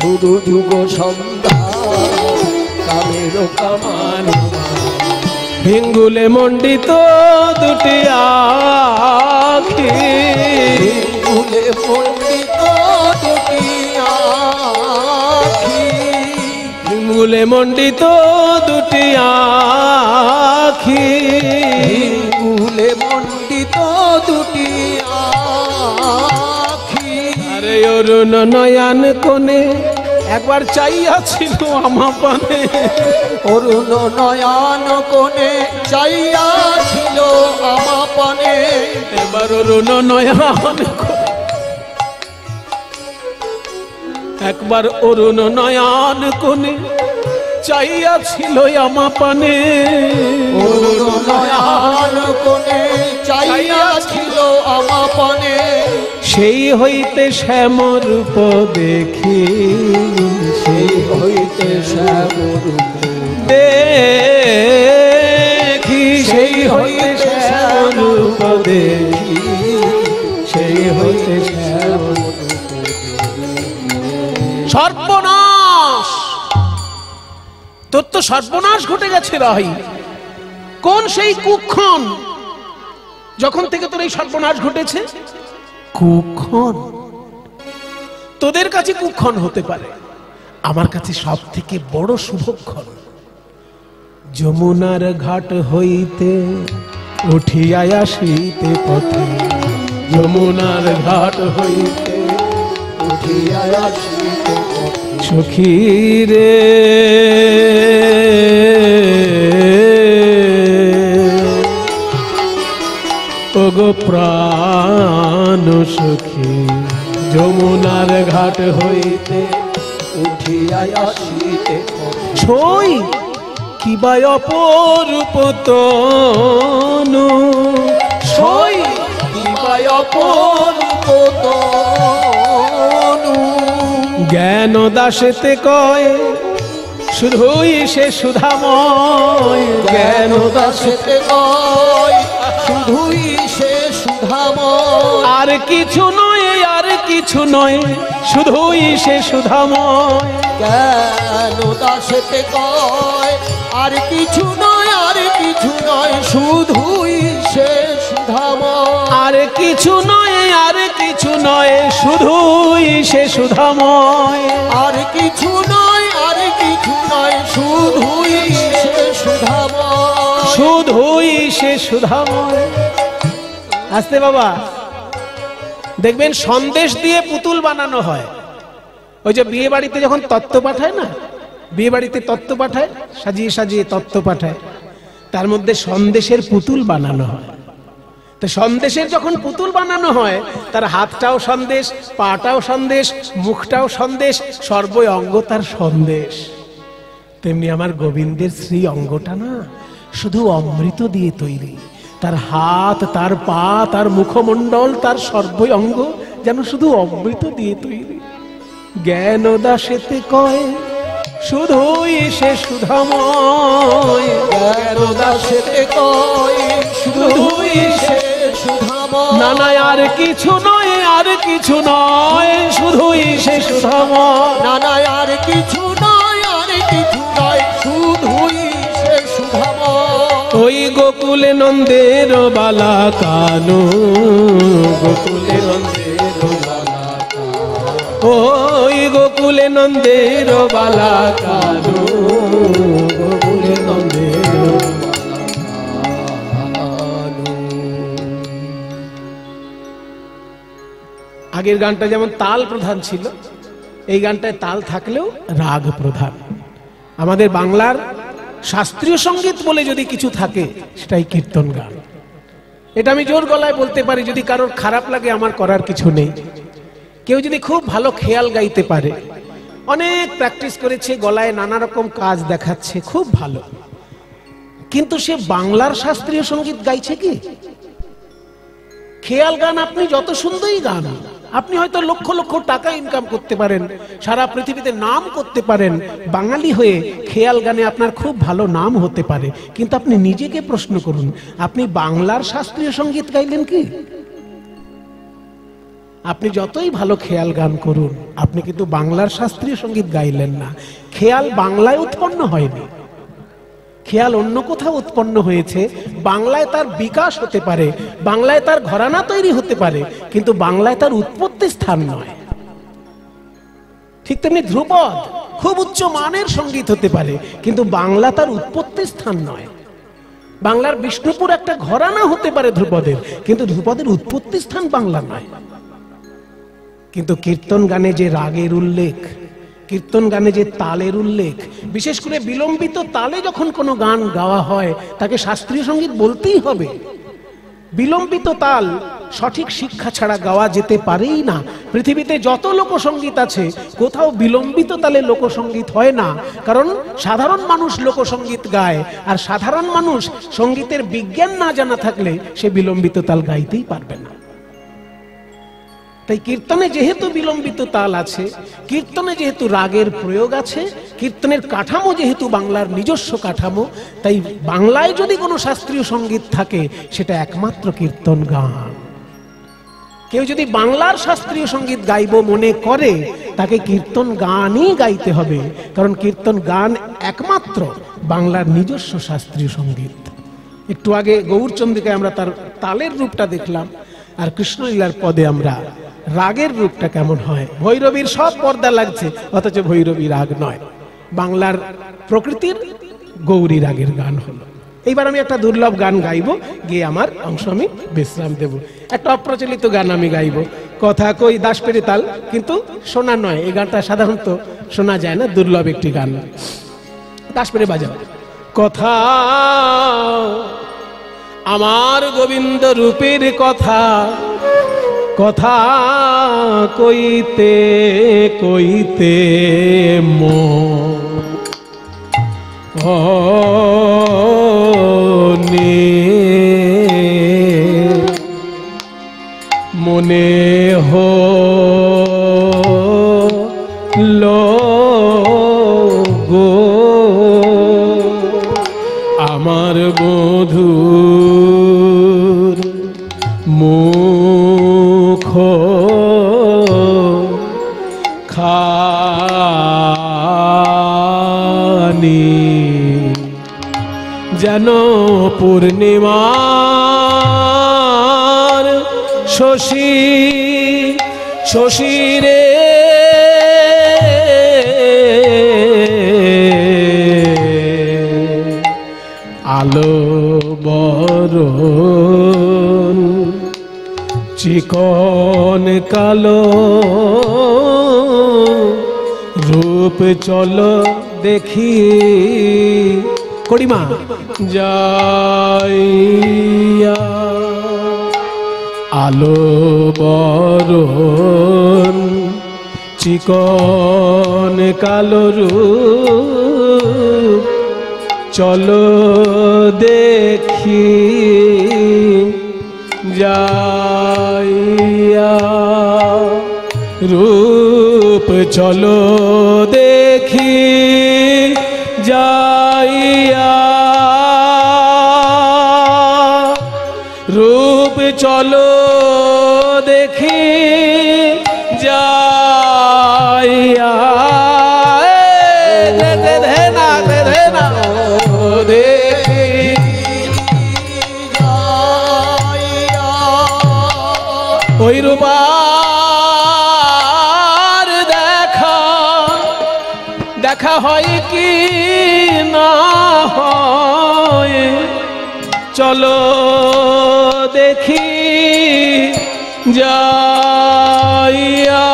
Speaker 2: গুরু যুগ সন্ধান কামের কামান।
Speaker 1: হিঙ্গুলে মণ্ডিত দুটি আখি
Speaker 2: হিঙ্গুলে মণ্ডিত দুটি আখি
Speaker 1: হিঙ্গুলে মণ্ডিত দুটি আখি
Speaker 2: হিঙ্গুলে মণ্ডিত দুটি আখি।
Speaker 1: আরে অরুণ নয়ন কোণে একবার চাইয়া ছিল আমা পানে
Speaker 2: অরুণ নয়ন কোণে চাইয়া ছিল আমা পানে।
Speaker 1: এবার অরুণ নয়ন একবার অরুণ নয়ন কোণে চাইয়া ছিল আমা পানে
Speaker 2: অরুণ নয়ন কোণে চাইয়া ছিল আমা পানে।
Speaker 1: সেই হইতে শ্যামরূপ দেখি
Speaker 2: সেই হইতে শ্যামরূপ
Speaker 1: দেখি সেই হইতে শ্যামরূপ দেখি সেই হইতে শ্যামরূপ সর্বনাশ, তোর তো সর্বনাশ ঘটে গেছে ভাই। কোন সেই কুক্ষণ যখন থেকে তোর এই সর্বনাশ ঘটেছে? কুক্ষণ তোদের কাছে কুক্ষণ হতে পারে, আমার কাছে সব থেকে বড় শুভক্ষণ। যমুনার ঘাট হইতে উঠিয়া আসিতে পথে, যমুনার ঘাট হইতে
Speaker 2: উঠিয়া আসিতে পথে,
Speaker 1: সখী রে ওগো প্রাণ সখী, যমুনার ঘাট হইতে
Speaker 2: উঠিয়া আসিতে পথে,
Speaker 1: ছই কিবা অপরূপ তনু, ছই
Speaker 2: কিবা অপরূপ তনু,
Speaker 1: জ্ঞান দাসেতে কয় শুধুই সে সুধাময়, জ্ঞান
Speaker 2: দাসেতে কয় শুধুই সে সুধাময়,
Speaker 1: আর কিছু নয়, আর কিছু নয়, শুধুই সে সুধাময়।
Speaker 2: জ্ঞান দাসেতে কয় আর কিছু নয়, আর কিছু নয়, শুধুই সে সুধাময়,
Speaker 1: আর কিছু নয়, আর কিছু নয়, শুধুই সে সুধাময়,
Speaker 2: আর কিছু নয়, আর কিছু নয়, শুধুই সে সুধাময়,
Speaker 1: শুধুই সে সুধাময়। আসতে বাবা, দেখবেন সন্দেশ দিয়ে পুতুল বানানো হয়। ওই যে বিয়ে বাড়িতে যখন তত্ত্ব পাঠায় না, বিয়ে বাড়িতে তত্ত্ব পাঠায়, সাজিয়ে সাজিয়ে তত্ত্ব পাঠায়, তার মধ্যে সন্দেশের পুতুল বানানো হয়। তো সন্দেশের যখন পুতুল বানানো হয়, তার হাতটাও সন্দেশ, পাটাও সন্দেশ, মুখটাও সন্দেশ, সর্ব অঙ্গ তার সন্দেশ। তেমনি আমার গোবিন্দের শ্রী অঙ্গটা না শুধু অমৃত দিয়ে তৈরি। তার হাত, তার পা, তার মুখমণ্ডল, তার সর্ব অঙ্গ যেন শুধু অমৃত দিয়ে তৈরি। জ্ঞান দাসেতে কয় শুধুই সে সুধাময়,
Speaker 2: জ্ঞান দাসেতে কয় শুধুই সে সুধাময়,
Speaker 1: না না আর কিছু নয়, আর কিছু নয়, শুধুই সে সুধাময়,
Speaker 2: না না আর কিছু নয়, আর কিছু নয়, শুধুই সে সুধাময়,
Speaker 1: ওই গোকুলে নন্দের বালা কানু, গোকুলে নন্দের বালা কানু, ওই গোকুলে নন্দের বালা কানু, গোকুলে নন্দের আগের গানটা যেমন তাল প্রধান ছিল, এই গানটায় তাল থাকলেও রাগ প্রধান। আমাদের বাংলার শাস্ত্রীয় সঙ্গীত বলে যদি কিছু থাকে সেটাই কীর্তন গান। এটা আমি জোর গলায় বলতে পারি, যদি কারোর খারাপ লাগে আমার করার কিছু নেই। কেউ যদি খুব ভালো খেয়াল গাইতে পারে, অনেক প্র্যাকটিস করেছে, গলায় নানা রকম কাজ দেখাচ্ছে, খুব ভালো, কিন্তু সে বাংলার শাস্ত্রীয় সঙ্গীত গাইছে কি? খেয়াল গান আপনি যত সুন্দরই গান, আপনি হয়তো লক্ষ লক্ষ টাকা ইনকাম করতে পারেন, সারা পৃথিবীতে নাম করতে পারেন, বাঙালি হয়ে খেয়াল গানে আপনার খুব ভালো নাম হতে পারে, কিন্তু আপনি নিজেকে প্রশ্ন করুন, আপনি বাংলার শাস্ত্রীয় সঙ্গীত গাইলেন কি? আপনি যতই ভালো খেয়াল গান করুন, আপনি কিন্তু বাংলার শাস্ত্রীয় সঙ্গীত গাইলেন না। খেয়াল বাংলায় উৎপন্ন হয়নি, খেয়াল অন্য কোথাও উৎপন্ন হয়েছে। বাংলায় তার বিকাশ হতে পারে, বাংলায় তার ঘরানা তৈরি হতে পারে, কিন্তু বাংলায় তার উৎপত্তি স্থান নয়। ঠিক তেমনি ধ্রুপদ খুব উচ্চ মানের সঙ্গীত হতে পারে, কিন্তু বাংলা তার উৎপত্তি স্থান নয়। বাংলার বিষ্ণুপুর একটা ঘরানা হতে পারে ধ্রুপদের, কিন্তু ধ্রুপদের উৎপত্তি স্থান বাংলা নয়। কিন্তু কীর্তন গানে যে রাগের উল্লেখ, কীর্তন গানে যে তালের উল্লেখ, বিশেষ করে বিলম্বিত তালে যখন কোনো গান গাওয়া হয় তাকে শাস্ত্রীয় সঙ্গীত বলতেই হবে। বিলম্বিত তাল সঠিক শিক্ষা ছাড়া গাওয়া যেতে পারেই না। পৃথিবীতে যত লোকসঙ্গীত আছে কোথাও বিলম্বিত তালে লোকসঙ্গীত হয় না, কারণ সাধারণ মানুষ লোকসঙ্গীত গায়, আর সাধারণ মানুষ সঙ্গীতের বিজ্ঞান না জানা থাকলে সে বিলম্বিত তাল গাইতেই পারবে না। তাই কীর্তনে যেহেতু বিলম্বিত তাল আছে, কীর্তনে যেহেতু রাগের প্রয়োগ আছে, কীর্তনের কাঠামো যেহেতু বাংলার নিজস্ব কাঠামো, তাই বাংলায় যদি কোনো শাস্ত্রীয় সঙ্গীত থাকে সেটা একমাত্র কীর্তন গান। কেউ যদি বাংলার শাস্ত্রীয় সঙ্গীত গাইব মনে করে তাকে কীর্তন গানই গাইতে হবে, কারণ কীর্তন গান একমাত্র বাংলার নিজস্ব শাস্ত্রীয় সঙ্গীত। একটু আগে গৌরচন্দ্রিকায় আমরা তার তালের রূপটা দেখলাম, আর কৃষ্ণলীলার পদে আমরা রাগের রূপটা কেমন হয়। ভৈরবীর সব পর্দা লাগছে, অথচ ভৈরবী রাগ নয়, বাংলার প্রকৃতির গৌরী রাগের গান হলো। এইবার আমি একটা দুর্লভ গান গাইবো, গিয়ে আমার অংশ আমি বিশ্রাম দেব। একটা অপ্রচলিত গান আমি গাইবো, কথা কই দাসপেরি তাল, কিন্তু শোনা নয়, এই গানটা সাধারণত শোনা যায় না, দুর্লভ একটি গান। দাসপেরি বাজাও। কথা আমার গোবিন্দ রূপের কথা, কথা কইতে কইতে মনে হলো গো আমার বধূর মুখ খানি, যেন পূর্ণিমার শশী শশীরে আলো বরণ চিকন কালো রূপ চলো দেখি কড়িমা যাইয়া আলো বরণ চিকন কালো রূপ চলো দেখি যাইয়া রূপ চলো দেখি যাইয়া রূপ চলো দেখি যাইয়া দেখি ওই রূপার দেখা দেখা হয় কি না হয়, চলো দেখি যাইয়া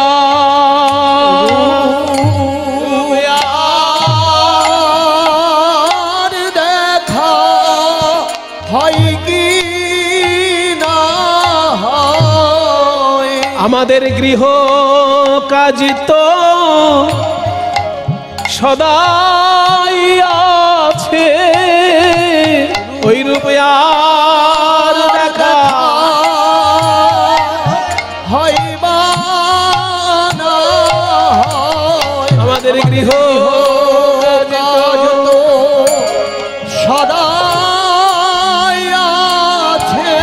Speaker 2: দেখা হয় কি না হয়।
Speaker 1: আমাদের গৃহ কাজ তো সদাই আছে, ওই রূপে আর দেখা
Speaker 2: হয় বা না হয়।
Speaker 1: আমাদের গৃহ কাজ তো
Speaker 2: সদাই আছে,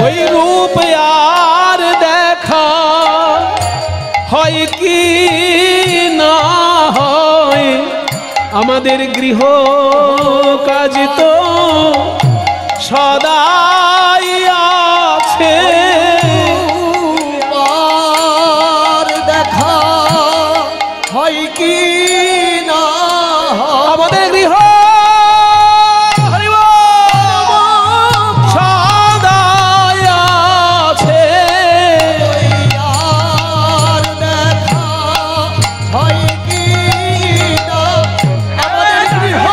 Speaker 1: ওই রূপে আর দেখা হয় কি না হয়। আমাদের গৃহ কাজ তো সদাই আছে,
Speaker 2: আর দেখা হয় কি না হয়।
Speaker 1: আমাদের গৃহ সদাই আছে,
Speaker 2: আর দেখা হয় কি না। আমাদের গৃহ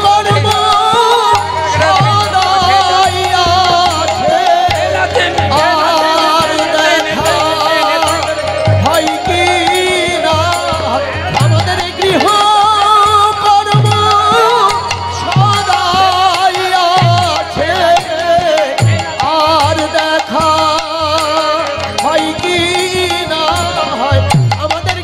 Speaker 2: কর্ম সদাই আছে, আর দেখা হয় কি না। আমাদের গৃহ কর্ম সদাই আছে, আর দেখা হয় কি না হয়। আমাদের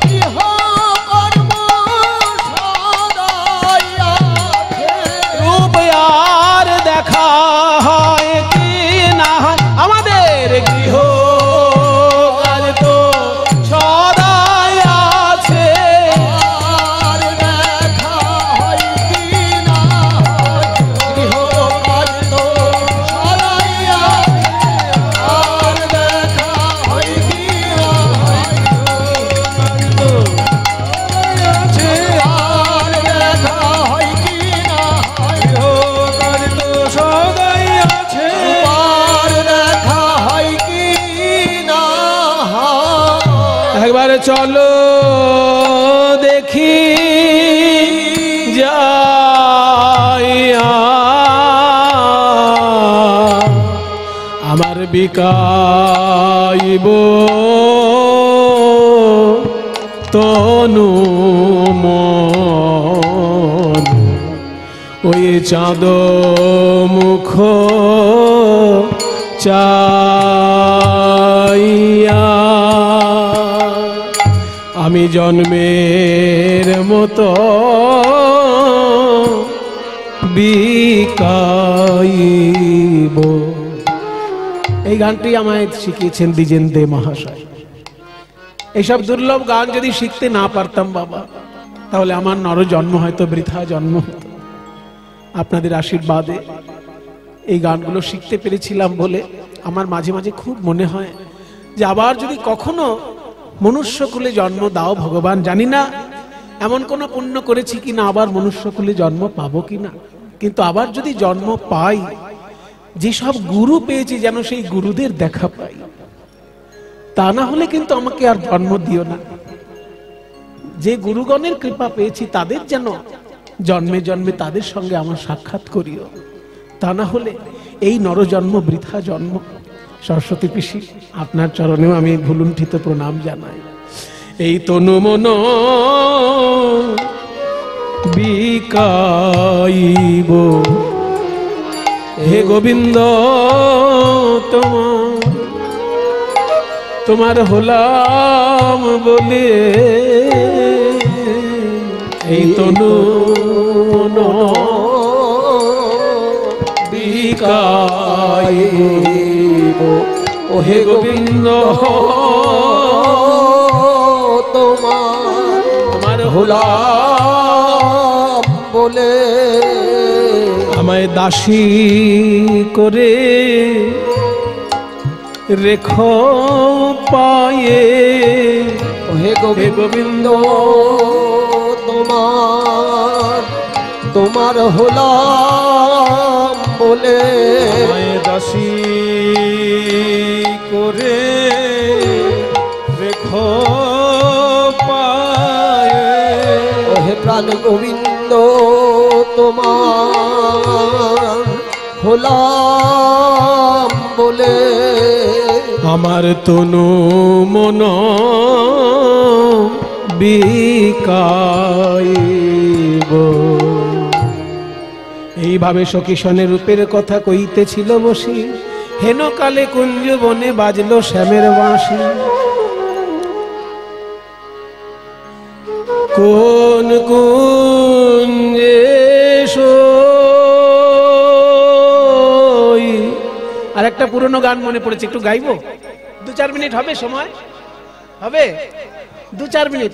Speaker 1: এবার চলো দেখি যাইয়া আমার বিকাইব তনু মন ওই চাঁদ মুখ চাইয়া আমি জন্মের মতো বিকাইব। এই গানটি আমায় শিখিয়েছেন দ্বিজেন দে মহাশয়। এইসব দুর্লভ গান যদি শিখতে না পারতাম বাবা, তাহলে আমার নর জন্ম হয়তো বৃথা জন্ম হতো। আপনাদের আশীর্বাদে এই গানগুলো শিখতে পেরেছিলাম বলে আমার মাঝে মাঝে খুব মনে হয় যে আবার যদি কখনো মনুষ্যকুলে জন্ম দাও ভগবান, জানি না এমন কোনো পুণ্য করেছি কিনা আবার মনুষ্যকুলে জন্ম পাবো কিনা, কিন্তু আবার যদি জন্ম পাই, যেসব গুরু পেয়েছি যেন সেই গুরুদের দেখা পাই। তা না হলে কিন্তু আমাকে আর জন্ম দিও না। যে গুরুগণের কৃপা পেয়েছি তাদের যেন জন্মে জন্মে তাদের সঙ্গে আমার সাক্ষাৎ করিও। তা না হলে এই নরজন্ম বৃথা জন্ম। সরস্বতী পিসি, আপনার চরণেও আমি ভুলুণ্ঠিত প্রণাম জানাই। এই তনু মন বিকাইব হে গোবিন্দ তোমার হলাম বলে, এই তনু বিকাইব ও হে গোবিন্দ তোমার হলাম
Speaker 2: বলে।
Speaker 1: আমায় দাসী করে রেখো পায়ে
Speaker 2: ও হে গোবিন্দ তোমার হলাম বলে।
Speaker 1: আমায় দাসী করে রেখো পায়ে
Speaker 2: ও হে প্রাণ গোবিন্দ তোমার হলাম বলে।
Speaker 1: আমার তনু মন বিকাইব। এইভাবে সখীসনের রূপের কথা কইতেছিল বসি, হেন কালে কুঞ্জ বনে বাজলো শ্যামের বাঁশি। কোন কুঞ্জে সই। আর একটা পুরনো গান মনে পড়েছে, একটু গাইবো? 2-4 মিনিট হবে? সময় হবে? 2-4 মিনিট।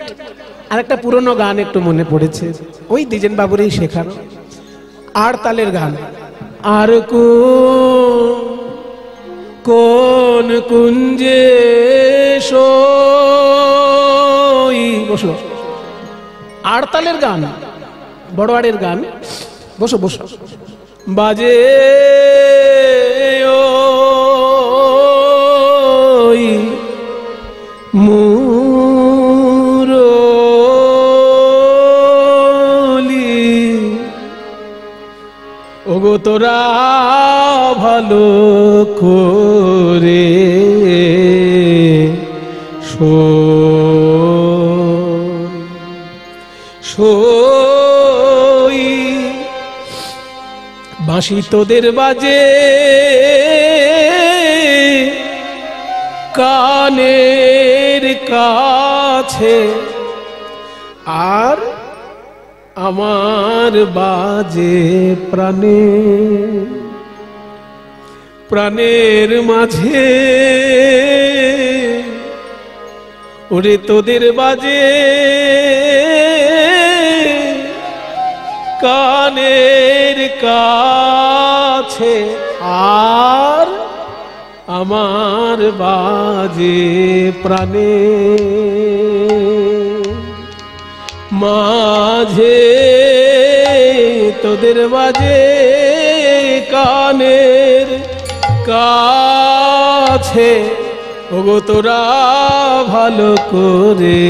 Speaker 1: আর একটা পুরনো গান একটু মনে পড়েছে, ওই দ্বিজেন বাবুরই শেখানো আর তালের গান। আর কোন কুঞ্জে সই। বসো। আড়তালের গান, বড়োয়ারের গান। বসো বসো। বাজে ওই মুরলি, ওগো তোরা ভালো করে সই। বাঁশি তোদের বাজে কানের কাছে, আর আমার বাজে প্রাণে প্রাণের মাঝে। ওরে তোদের বাজে কানের কাছে, আর আমার বাজে প্রাণে মাঝে। তোদের বাজে কানের কাছে, ওগো তোরা ভালো করে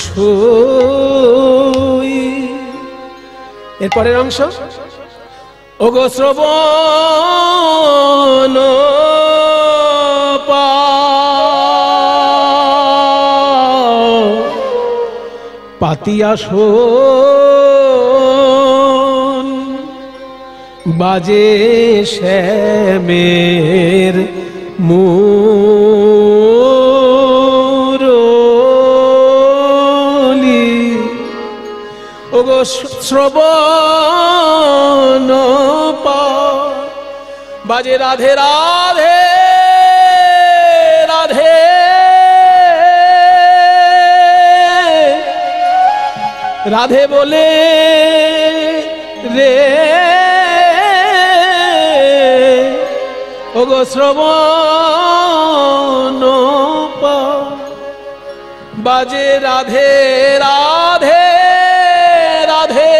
Speaker 1: শোই। এরপরের অংশ, ওগো শ্রবণ পাতিয়া শোন, বাজে শ্যামের মুরলি। ওগো শ্রবণ বাজে রাধে রাধে রাধে, রাধে বলে রে, ওগো শ্রবণ বাজে রাধে রাধে রাধে,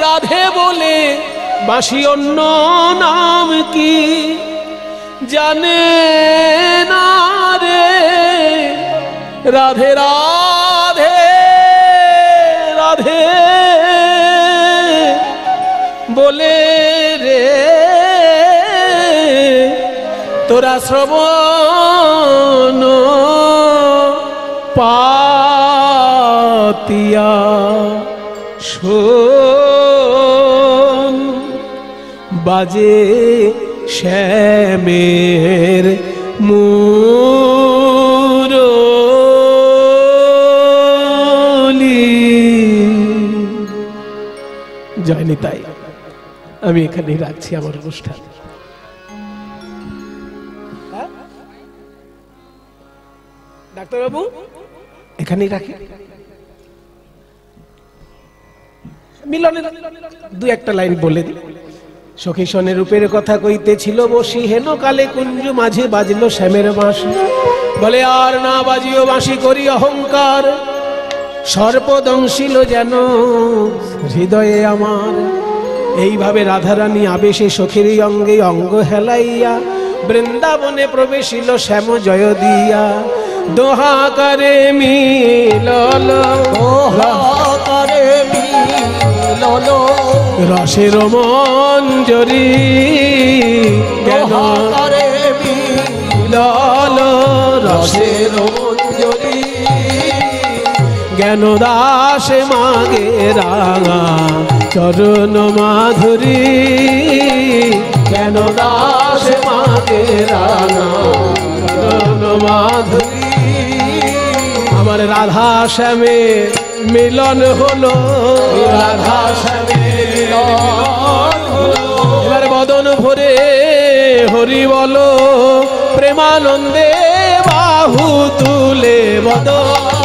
Speaker 1: রাধে বলে বাঁশি অন্য নাম কি জানে না রে, রাধে রাধে রাধে বলে রে, তোরা শ্রবণ পাতিয়া শোন, বাজে শ্যামের মুরলি। জয় নিতাই। আমি এখানেই রাখছি আমার অনুষ্ঠান। ডাক্তারবাবু এখানেই রাখি। মিলনের দু একটা লাইন বলে দিই। সখী সনে রূপের কথা কইতেছিল বসি, হেন কালে কুঞ্জ মাঝে বাজলো শ্যামের বাঁশি। বলে আর না বাজিও বাঁশি করি অহংকার, সর্পদংশিল যেন হৃদয়ে আমার। এইভাবে রাধারানী আবেশে সখীর অঙ্গে অঙ্গ হেলাইয়া বৃন্দাবনে প্রবেশিল শ্যাম জয় দিয়া। দোহাকারে মিলল,
Speaker 2: দোহাকারে মিলল,
Speaker 1: রসের মঞ্জরি
Speaker 2: দোহাকারে মিলল,
Speaker 1: রসের
Speaker 2: মঞ্জরি
Speaker 1: জ্ঞান দাসে মাগে রাঙা চরণ মাধুরী। জ্ঞান দাসে মাগে রাঙা চরণ মাধুরী। আমার রাধা শ্যামে মিলন হলো, রাধা শ্যামে এবার বদন ভরে হরি বলো, প্রেমানন্দে বাহু তুলে বদন